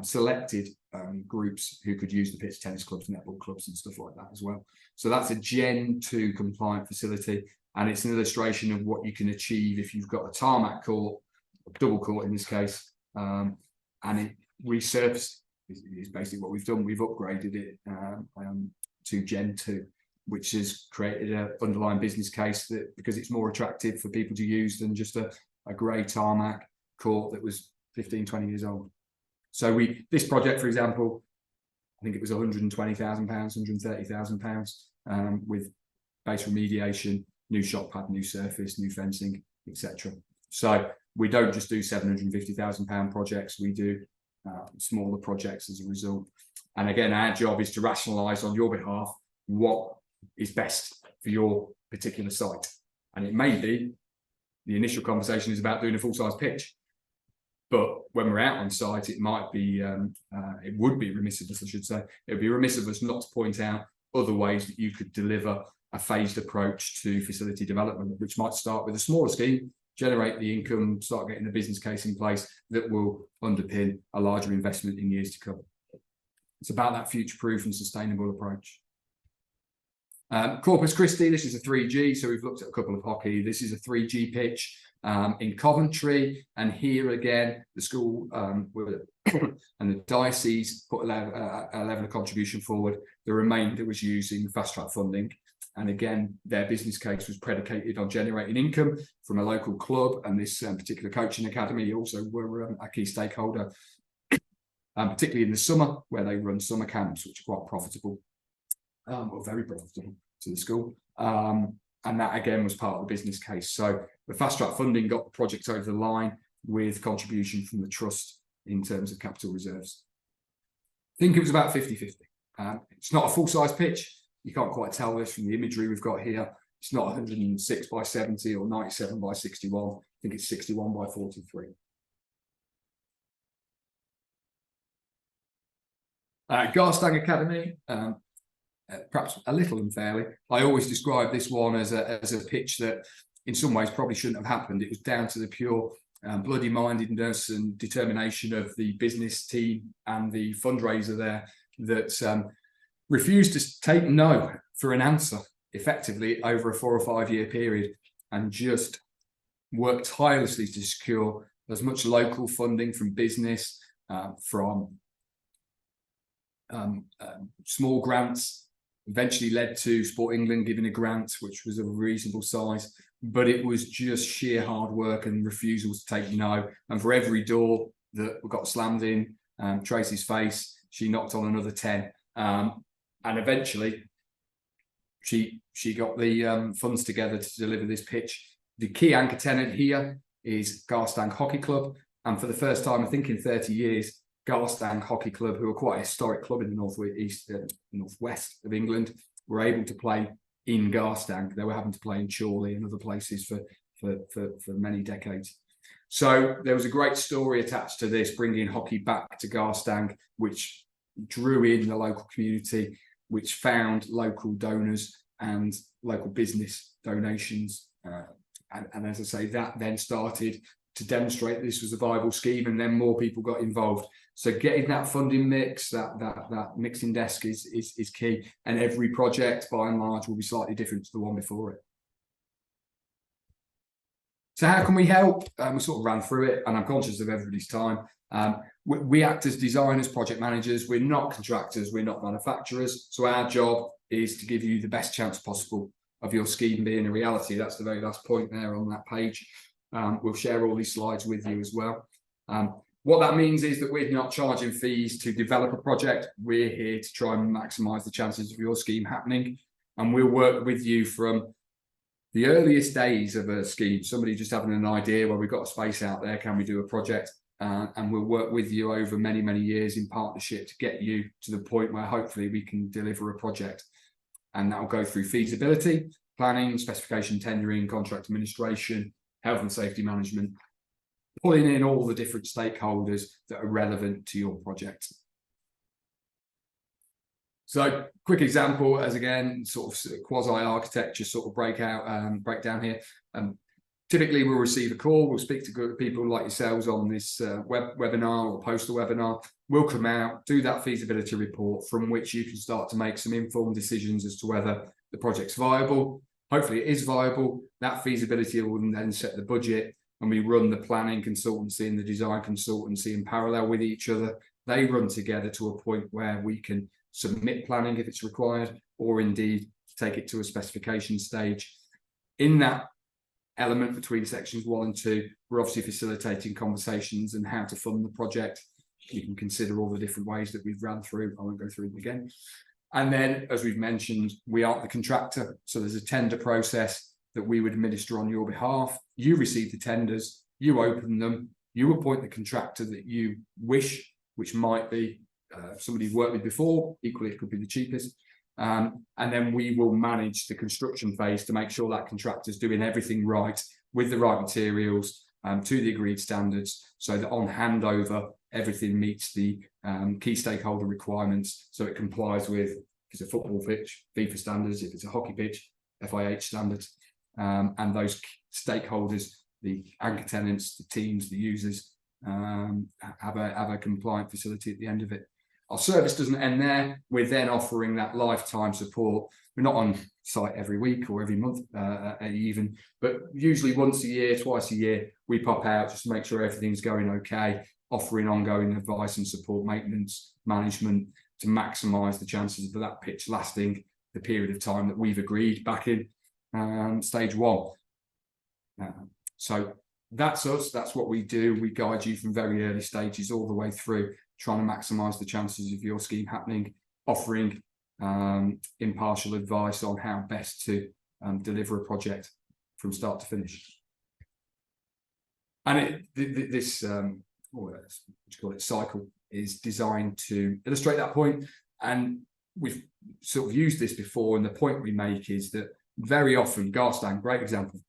selected groups who could use the pitch, tennis clubs, netball clubs and stuff like that as well. So that's a Gen 2 compliant facility, and it's an illustration of what you can achieve if you've got a tarmac court, double court in this case, and it resurfaced is basically what we've done. We've upgraded it to Gen 2, which has created an underlying business case that because it's more attractive for people to use than just a grey tarmac court that was 15, 20 years old. So this project, for example, I think it was £120,000, £130,000 with base remediation, new shot pad, new surface, new fencing, etc. So we don't just do £750,000 projects, we do smaller projects as a result. And again, our job is to rationalise on your behalf what is best for your particular site. And it may be the initial conversation is about doing a full-size pitch. But when we're out on site, it might be, it would be remiss of us, I should say, it would be remiss of us not to point out other ways that you could deliver a phased approach to facility development, which might start with a smaller scheme, generate the income, start getting the business case in place that will underpin a larger investment in years to come. It's about that future-proof and sustainable approach. Corpus Christi, this is a 3G, so we've looked at a couple of hockey. This is a 3G pitch in Coventry, and here again, the school and the diocese put a level of contribution forward. The remainder was using fast track funding, and again, their business case was predicated on generating income from a local club, and this particular coaching academy also were a key stakeholder, particularly in the summer where they run summer camps, which are quite profitable. Or very profitable to the school. And that again was part of the business case. So the fast track funding got the project over the line with contribution from the trust in terms of capital reserves. I think it was about 50-50. It's not a full-size pitch. You can't quite tell this from the imagery we've got here. It's not 106 by 70 or 97 by 61. I think it's 61 by 43. Garstang Academy, perhaps a little unfairly, I always describe this one as a pitch that in some ways probably shouldn't have happened. It was down to the pure bloody mindedness and determination of the business team and the fundraiser there that refused to take no for an answer effectively over a 4 or 5 year period, and just worked tirelessly to secure as much local funding from business, from small grants. Eventually led to Sport England giving a grant, which was of a reasonable size, but it was just sheer hard work and refusal to take no. And for every door that got slammed in Tracy's face, she knocked on another 10. And eventually she got the funds together to deliver this pitch. The key anchor tenant here is Garstang Hockey Club. And for the first time, I think in 30 years, Garstang Hockey Club, who are quite a historic club in the northwest of England, were able to play in Garstang. They were having to play in Chorley and other places for many decades. So there was a great story attached to this, bringing hockey back to Garstang, which drew in the local community, which found local donors and local business donations. And as I say, that then started to demonstrate this was a viable scheme, and then more people got involved. So getting that funding mix, that mixing desk is key, and every project by and large will be slightly different to the one before it. So how can we help? We sort of ran through it, and I'm conscious of everybody's time. We act as designers, project managers. We're not contractors, we're not manufacturers. So our job is to give you the best chance possible of your scheme being a reality. That's the very last point there on that page. We'll share all these slides with you as well. What that means is that we're not charging fees to develop a project. We're here to try and maximise the chances of your scheme happening. And we'll work with you from the earliest days of a scheme, somebody just having an idea, well, we've got a space out there, can we do a project? And we'll work with you over many, many years in partnership to get you to the point where hopefully we can deliver a project. And that will go through feasibility, planning, specification, tendering, contract administration, health and safety management, pulling in all the different stakeholders that are relevant to your project. So quick example, as again, sort of quasi-architecture sort of breakdown here. Typically, we'll receive a call, we'll speak to good people like yourselves on this webinar or post a webinar. We'll come out, do that feasibility report from which you can start to make some informed decisions as to whether the project's viable. Hopefully it is viable. That feasibility will then set the budget, and we run the planning consultancy and the design consultancy in parallel with each other. They run together to a point where we can submit planning if it's required, or indeed take it to a specification stage. In that element between sections 1 and 2, we're obviously facilitating conversations and how to fund the project. You can consider all the different ways that we've ran through. I won't go through them again. And then, as we've mentioned, we aren't the contractor. So there's a tender process that we would administer on your behalf. You receive the tenders, you open them, you appoint the contractor that you wish, which might be somebody you've worked with before. Equally, it could be the cheapest. And then we will manage the construction phase to make sure that contractor's doing everything right with the right materials to the agreed standards, so that on handover, everything meets the key stakeholder requirements. So it complies with, if it's a football pitch, FIFA standards, if it's a hockey pitch, FIH standards, and those stakeholders, the anchor tenants, the teams, the users, have a compliant facility at the end of it. Our service doesn't end there. We're then offering that lifetime support. We're not on site every week or every month even, but usually once a year, twice a year, we pop out just to make sure everything's going okay, offering ongoing advice and support, maintenance, management, to maximise the chances of that pitch lasting the period of time that we've agreed back in stage 1. So that's us, that's what we do. We guide you from very early stages all the way through, trying to maximise the chances of your scheme happening, offering impartial advice on how best to deliver a project from start to finish. And this cycle is designed to illustrate that point. And we've sort of used this before, and the point we make is that very often, Garstang, great example,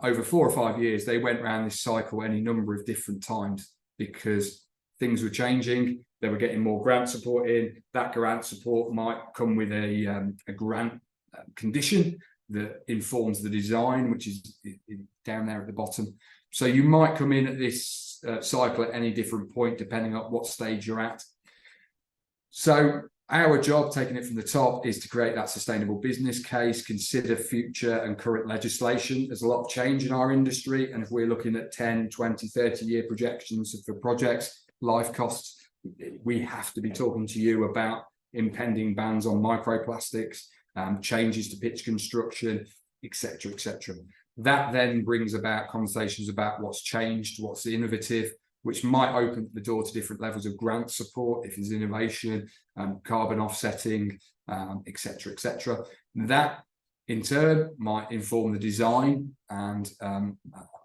over 4 or 5 years, they went around this cycle any number of different times because things were changing. They were getting more grant support in. That grant support might come with a grant condition that informs the design, which is down there at the bottom. So you might come in at this cycle at any different point, depending on what stage you're at. So our job, taking it from the top, is to create that sustainable business case, consider future and current legislation. There's a lot of change in our industry, and if we're looking at 10, 20, 30-year projections for projects, life costs, we have to be talking to you about impending bans on microplastics, changes to pitch construction, etc., etc. That then brings about conversations about what's changed, what's innovative, which might open the door to different levels of grant support if there's innovation, carbon offsetting, etc., etc. That in turn might inform the design, and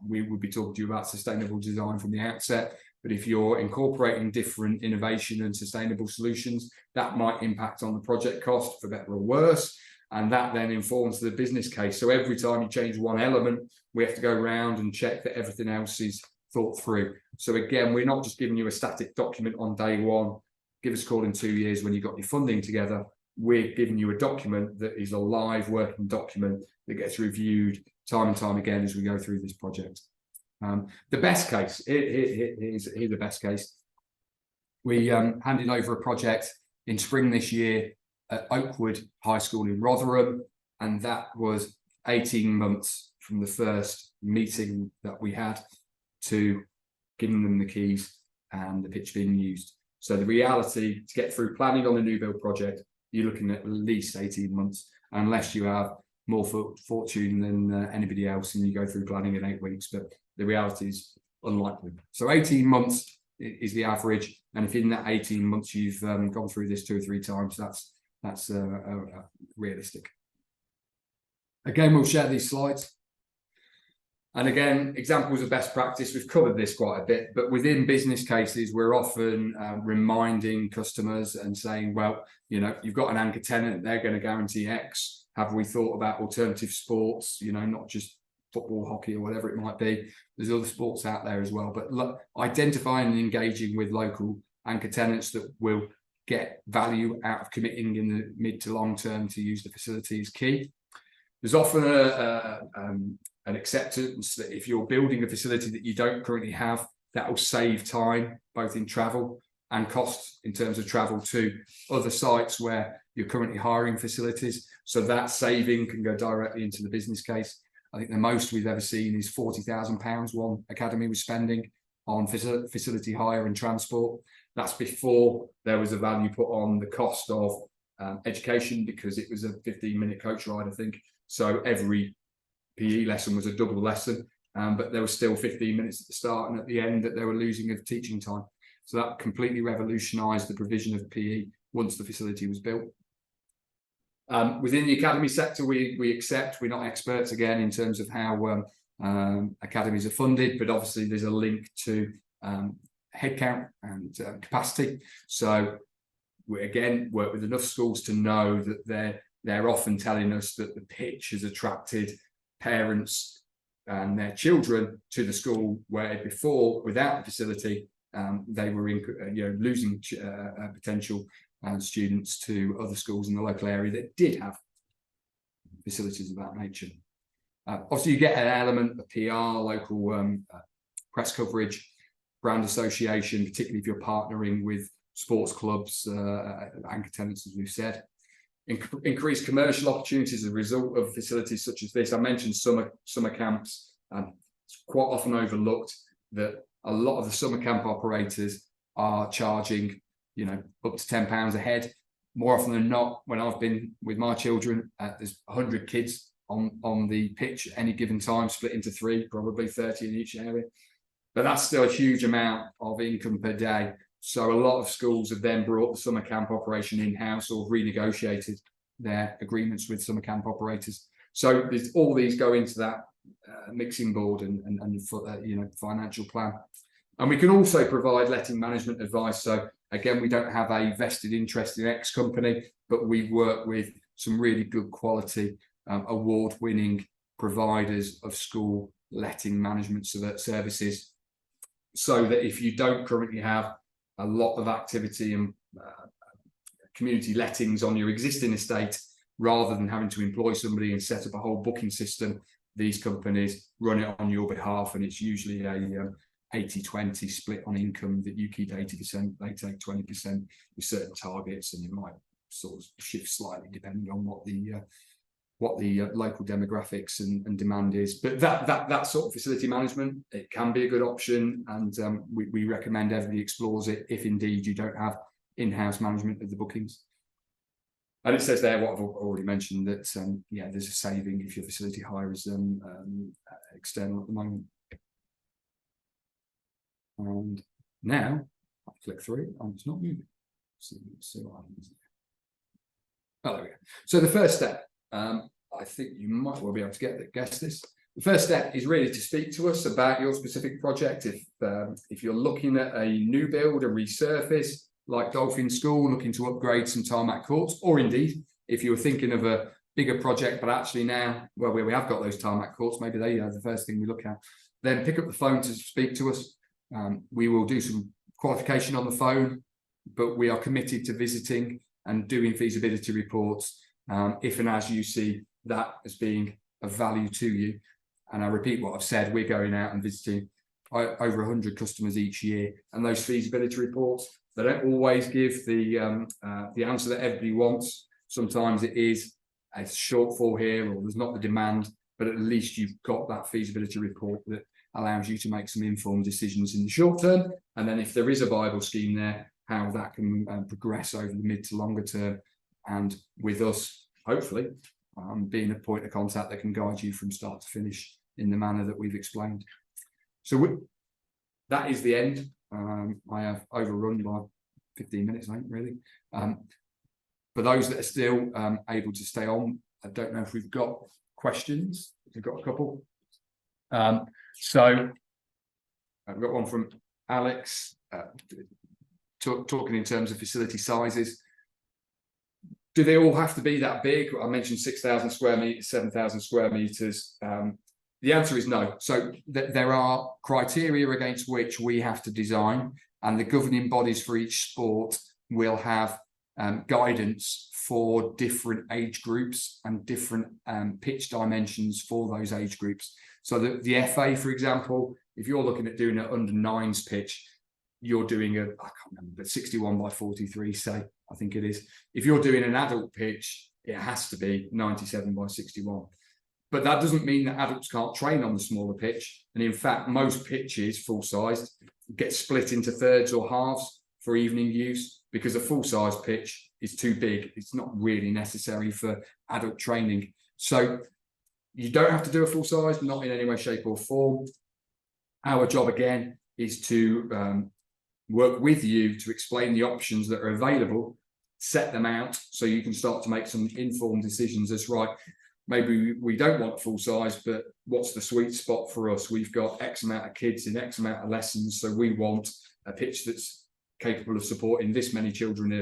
we would be talking to you about sustainable design from the outset. But if you're incorporating different innovation and sustainable solutions, that might impact on the project cost for better or worse. And that then informs the business case. So every time you change one element, we have to go around and check that everything else is thought through. So again, we're not just giving you a static document on day one, give us a call in 2 years when you've got your funding together. We're giving you a document that is a live working document that gets reviewed time and time again as we go through this project. The best case, here's the best case. We handed over a project in spring this year at Oakwood High School in Rotherham, and that was 18 months from the first meeting that we had to giving them the keys and the pitch being used. So the reality, to get through planning on a new build project, you're looking at least 18 months, unless you have more fortune than anybody else and you go through planning in 8 weeks. But the reality is unlikely. So 18 months is the average, and if in that 18 months you've gone through this 2 or 3 times, that's realistic. Again, we'll share these slides. And again, examples of best practice, we've covered this quite a bit, but within business cases, we're often reminding customers and saying, well, you know, you've got an anchor tenant, they're going to guarantee X. Have we thought about alternative sports, you know, not just football, hockey, or whatever it might be? There's other sports out there as well, but look, identifying and engaging with local anchor tenants that will get value out of committing in the mid to long term to use the facility is key. There's often an acceptance that if you're building a facility that you don't currently have, that will save time, both in travel and costs in terms of travel to other sites where you're currently hiring facilities. So that saving can go directly into the business case. I think the most we've ever seen is £40,000 one academy was spending on facility hire and transport. That's before there was a value put on the cost of education, because it was a 15-minute coach ride, I think. So every PE lesson was a double lesson, but there was still 15 minutes at the start and at the end that they were losing of teaching time. So that completely revolutionised the provision of PE once the facility was built. Within the academy sector, we accept, we're not experts again in terms of how academies are funded, but obviously there's a link to headcount and capacity. So we again work with enough schools to know that they're often telling us that the pitch has attracted parents and their children to the school, where before, without the facility, they were losing potential students to other schools in the local area that did have facilities of that nature. Obviously, you get an element of PR, local press coverage, brand association, particularly if you're partnering with sports clubs, anchor tenants, as we've said. Increased commercial opportunities as a result of facilities such as this. I mentioned summer camps. It's quite often overlooked that a lot of the summer camp operators are charging, up to £10 a head. More often than not, when I've been with my children, there's 100 kids on the pitch at any given time, split into 3, probably 30 in each area. But that's still a huge amount of income per day. So a lot of schools have then brought the summer camp operation in-house or renegotiated their agreements with summer camp operators. So all these go into that mixing board and financial plan. And we can also provide letting management advice. So again, we don't have a vested interest in X company, but we work with some really good quality award-winning providers of school letting management services, so that if you don't currently have a lot of activity and community lettings on your existing estate, rather than having to employ somebody and set up a whole booking system, these companies run it on your behalf, and it's usually a 80-20 split on income, that you keep 80%, they take 20% with certain targets, and it might sort of shift slightly depending on what the local demographics and demand is. But that sort of facility management, it can be a good option, and we recommend everybody explores it if indeed you don't have in-house management of the bookings. And it says there what I've already mentioned, that there's a saving if your facility hire is external at the moment. And now I click through and it's not moving. So what happens there. Oh, there we go. So the first step, I think you might well be able to guess this. The first step is really to speak to us about your specific project. If you're looking at a new build, a resurface, like Dolphin School, looking to upgrade some tarmac courts, or indeed, if you were thinking of a bigger project, but actually now, well, we have got those tarmac courts, maybe they are the first thing we look at, then pick up the phone to speak to us. We will do some qualification on the phone, but we are committed to visiting and doing feasibility reports if and as you see that as being of value to you. And I repeat what I've said, we're going out and visiting over 100 customers each year, and those feasibility reports, they don't always give the answer that everybody wants. Sometimes it is a shortfall here, or there's not the demand, but at least you've got that feasibility report that allows you to make some informed decisions in the short term. And then if there is a viable scheme there, how that can progress over the mid to longer term. And with us, hopefully, being a point of contact that can guide you from start to finish in the manner that we've explained. So that is the end. I have overrun by 15 minutes, I think, really. For those that are still able to stay on, I don't know if we've got questions. We've got a couple. So I've got one from Alex, talking in terms of facility sizes. Do they all have to be that big? I mentioned 6,000 square meters, 7,000 square meters. The answer is no. So there are criteria against which we have to design, and the governing bodies for each sport will have guidance for different age groups and different pitch dimensions for those age groups. So the FA, for example, if you're looking at doing an under 9s pitch, you're doing I can't remember, but 61 by 43, say, I think it is. If you're doing an adult pitch, it has to be 97 by 61. But that doesn't mean that adults can't train on the smaller pitch. And in fact, most pitches, full-sized, get split into thirds or halves for evening use, because a full-size pitch is too big. It's not really necessary for adult training. So you don't have to do a full-size, not in any way, shape or form. Our job, again, is to work with you to explain the options that are available, set them out so you can start to make some informed decisions as, right, maybe we don't want full size, but what's the sweet spot for us? We've got X amount of kids in X amount of lessons, so we want a pitch that's capable of supporting this many children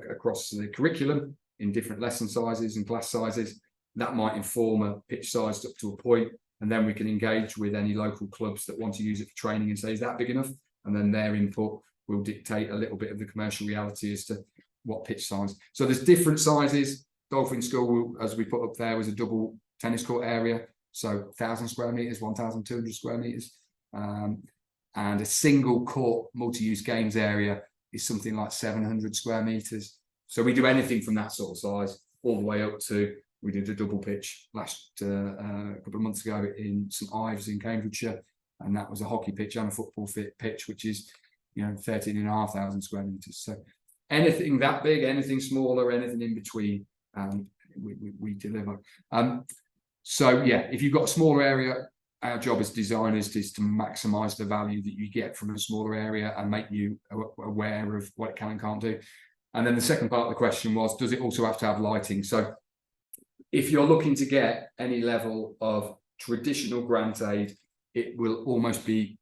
across the curriculum in different lesson sizes and class sizes. That might inform a pitch size up to a point, and then we can engage with any local clubs that want to use it for training and say, is that big enough? And then their input will dictate a little bit of the commercial reality as to what pitch size. So there's different sizes. Dolphin School, as we put up there, was a double tennis court area, so 1,000 square meters, 1,200 square meters, and a single court multi-use games area is something like 700 square meters. So we do anything from that sort of size all the way up to, we did a double pitch last a couple of months ago in St Ives in Cambridgeshire, and that was a hockey pitch and a football fit pitch, which is 13,500 square meters. So anything that big, anything smaller, anything in between, we deliver. So yeah, if you've got a smaller area, our job as designers is to maximize the value that you get from a smaller area and make you aware of what it can and can't do. And then the second part of the question was, does it also have to have lighting? So if you're looking to get any level of traditional grant aid, it will almost be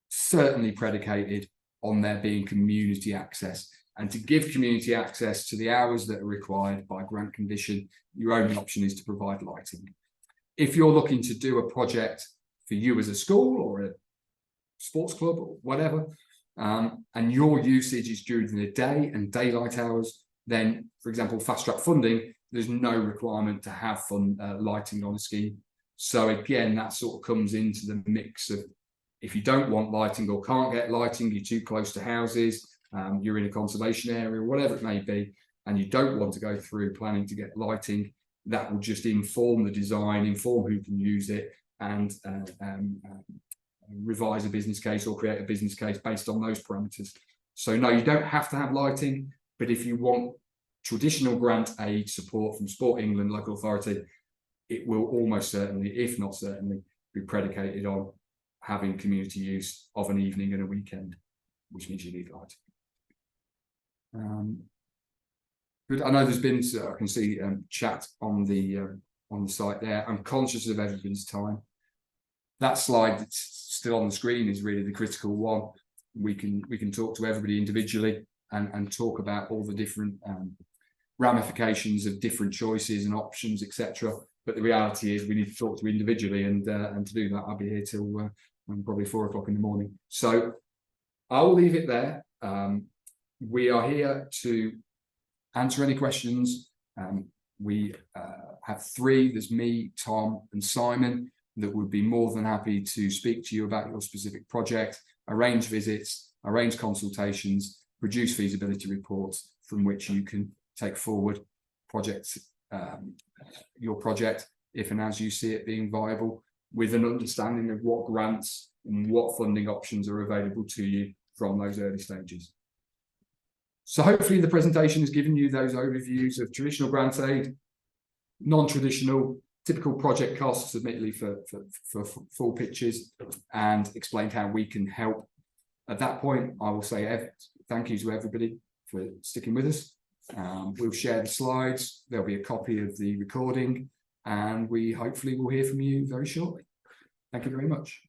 certainly predicated on there being community access. And to give community access to the hours that are required by grant condition, your only option is to provide lighting. If you're looking to do a project for you as a school or a sports club or whatever, and your usage is during the day and daylight hours, then, for example, fast track funding, there's no requirement to have lighting on a scheme. So again, that sort of comes into the mix of, if you don't want lighting or can't get lighting, you're too close to houses, you're in a conservation area, whatever it may be, and you don't want to go through planning to get lighting, that will just inform the design, inform who can use it, and revise a business case or create a business case based on those parameters. So no, you don't have to have lighting, but if you want traditional grant aid support from Sport England local authority, it will almost certainly, if not certainly, be predicated on having community use of an evening and a weekend, which means you need lighting. But I know there's been, I can see chat on the site there. I'm conscious of everybody's time. That slide that's still on the screen is really the critical one. We can talk to everybody individually and talk about all the different ramifications of different choices and options, etc. But the reality is we need to talk to individually, and to do that, I'll be here till probably 4 o'clock in the morning. So I'll leave it there. We are here to answer any questions. We have 3. There's me, Tom, and Simon that would be more than happy to speak to you about your specific project, arrange visits, arrange consultations, produce feasibility reports from which you can take forward your project if and as you see it being viable, with an understanding of what grants and what funding options are available to you from those early stages. So hopefully the presentation has given you those overviews of traditional grant aid, non-traditional, typical project costs, admittedly for full pitches, and explained how we can help. At that point, I will say thank you to everybody for sticking with us. We'll share the slides. There'll be a copy of the recording, and we hopefully will hear from you very shortly. Thank you very much.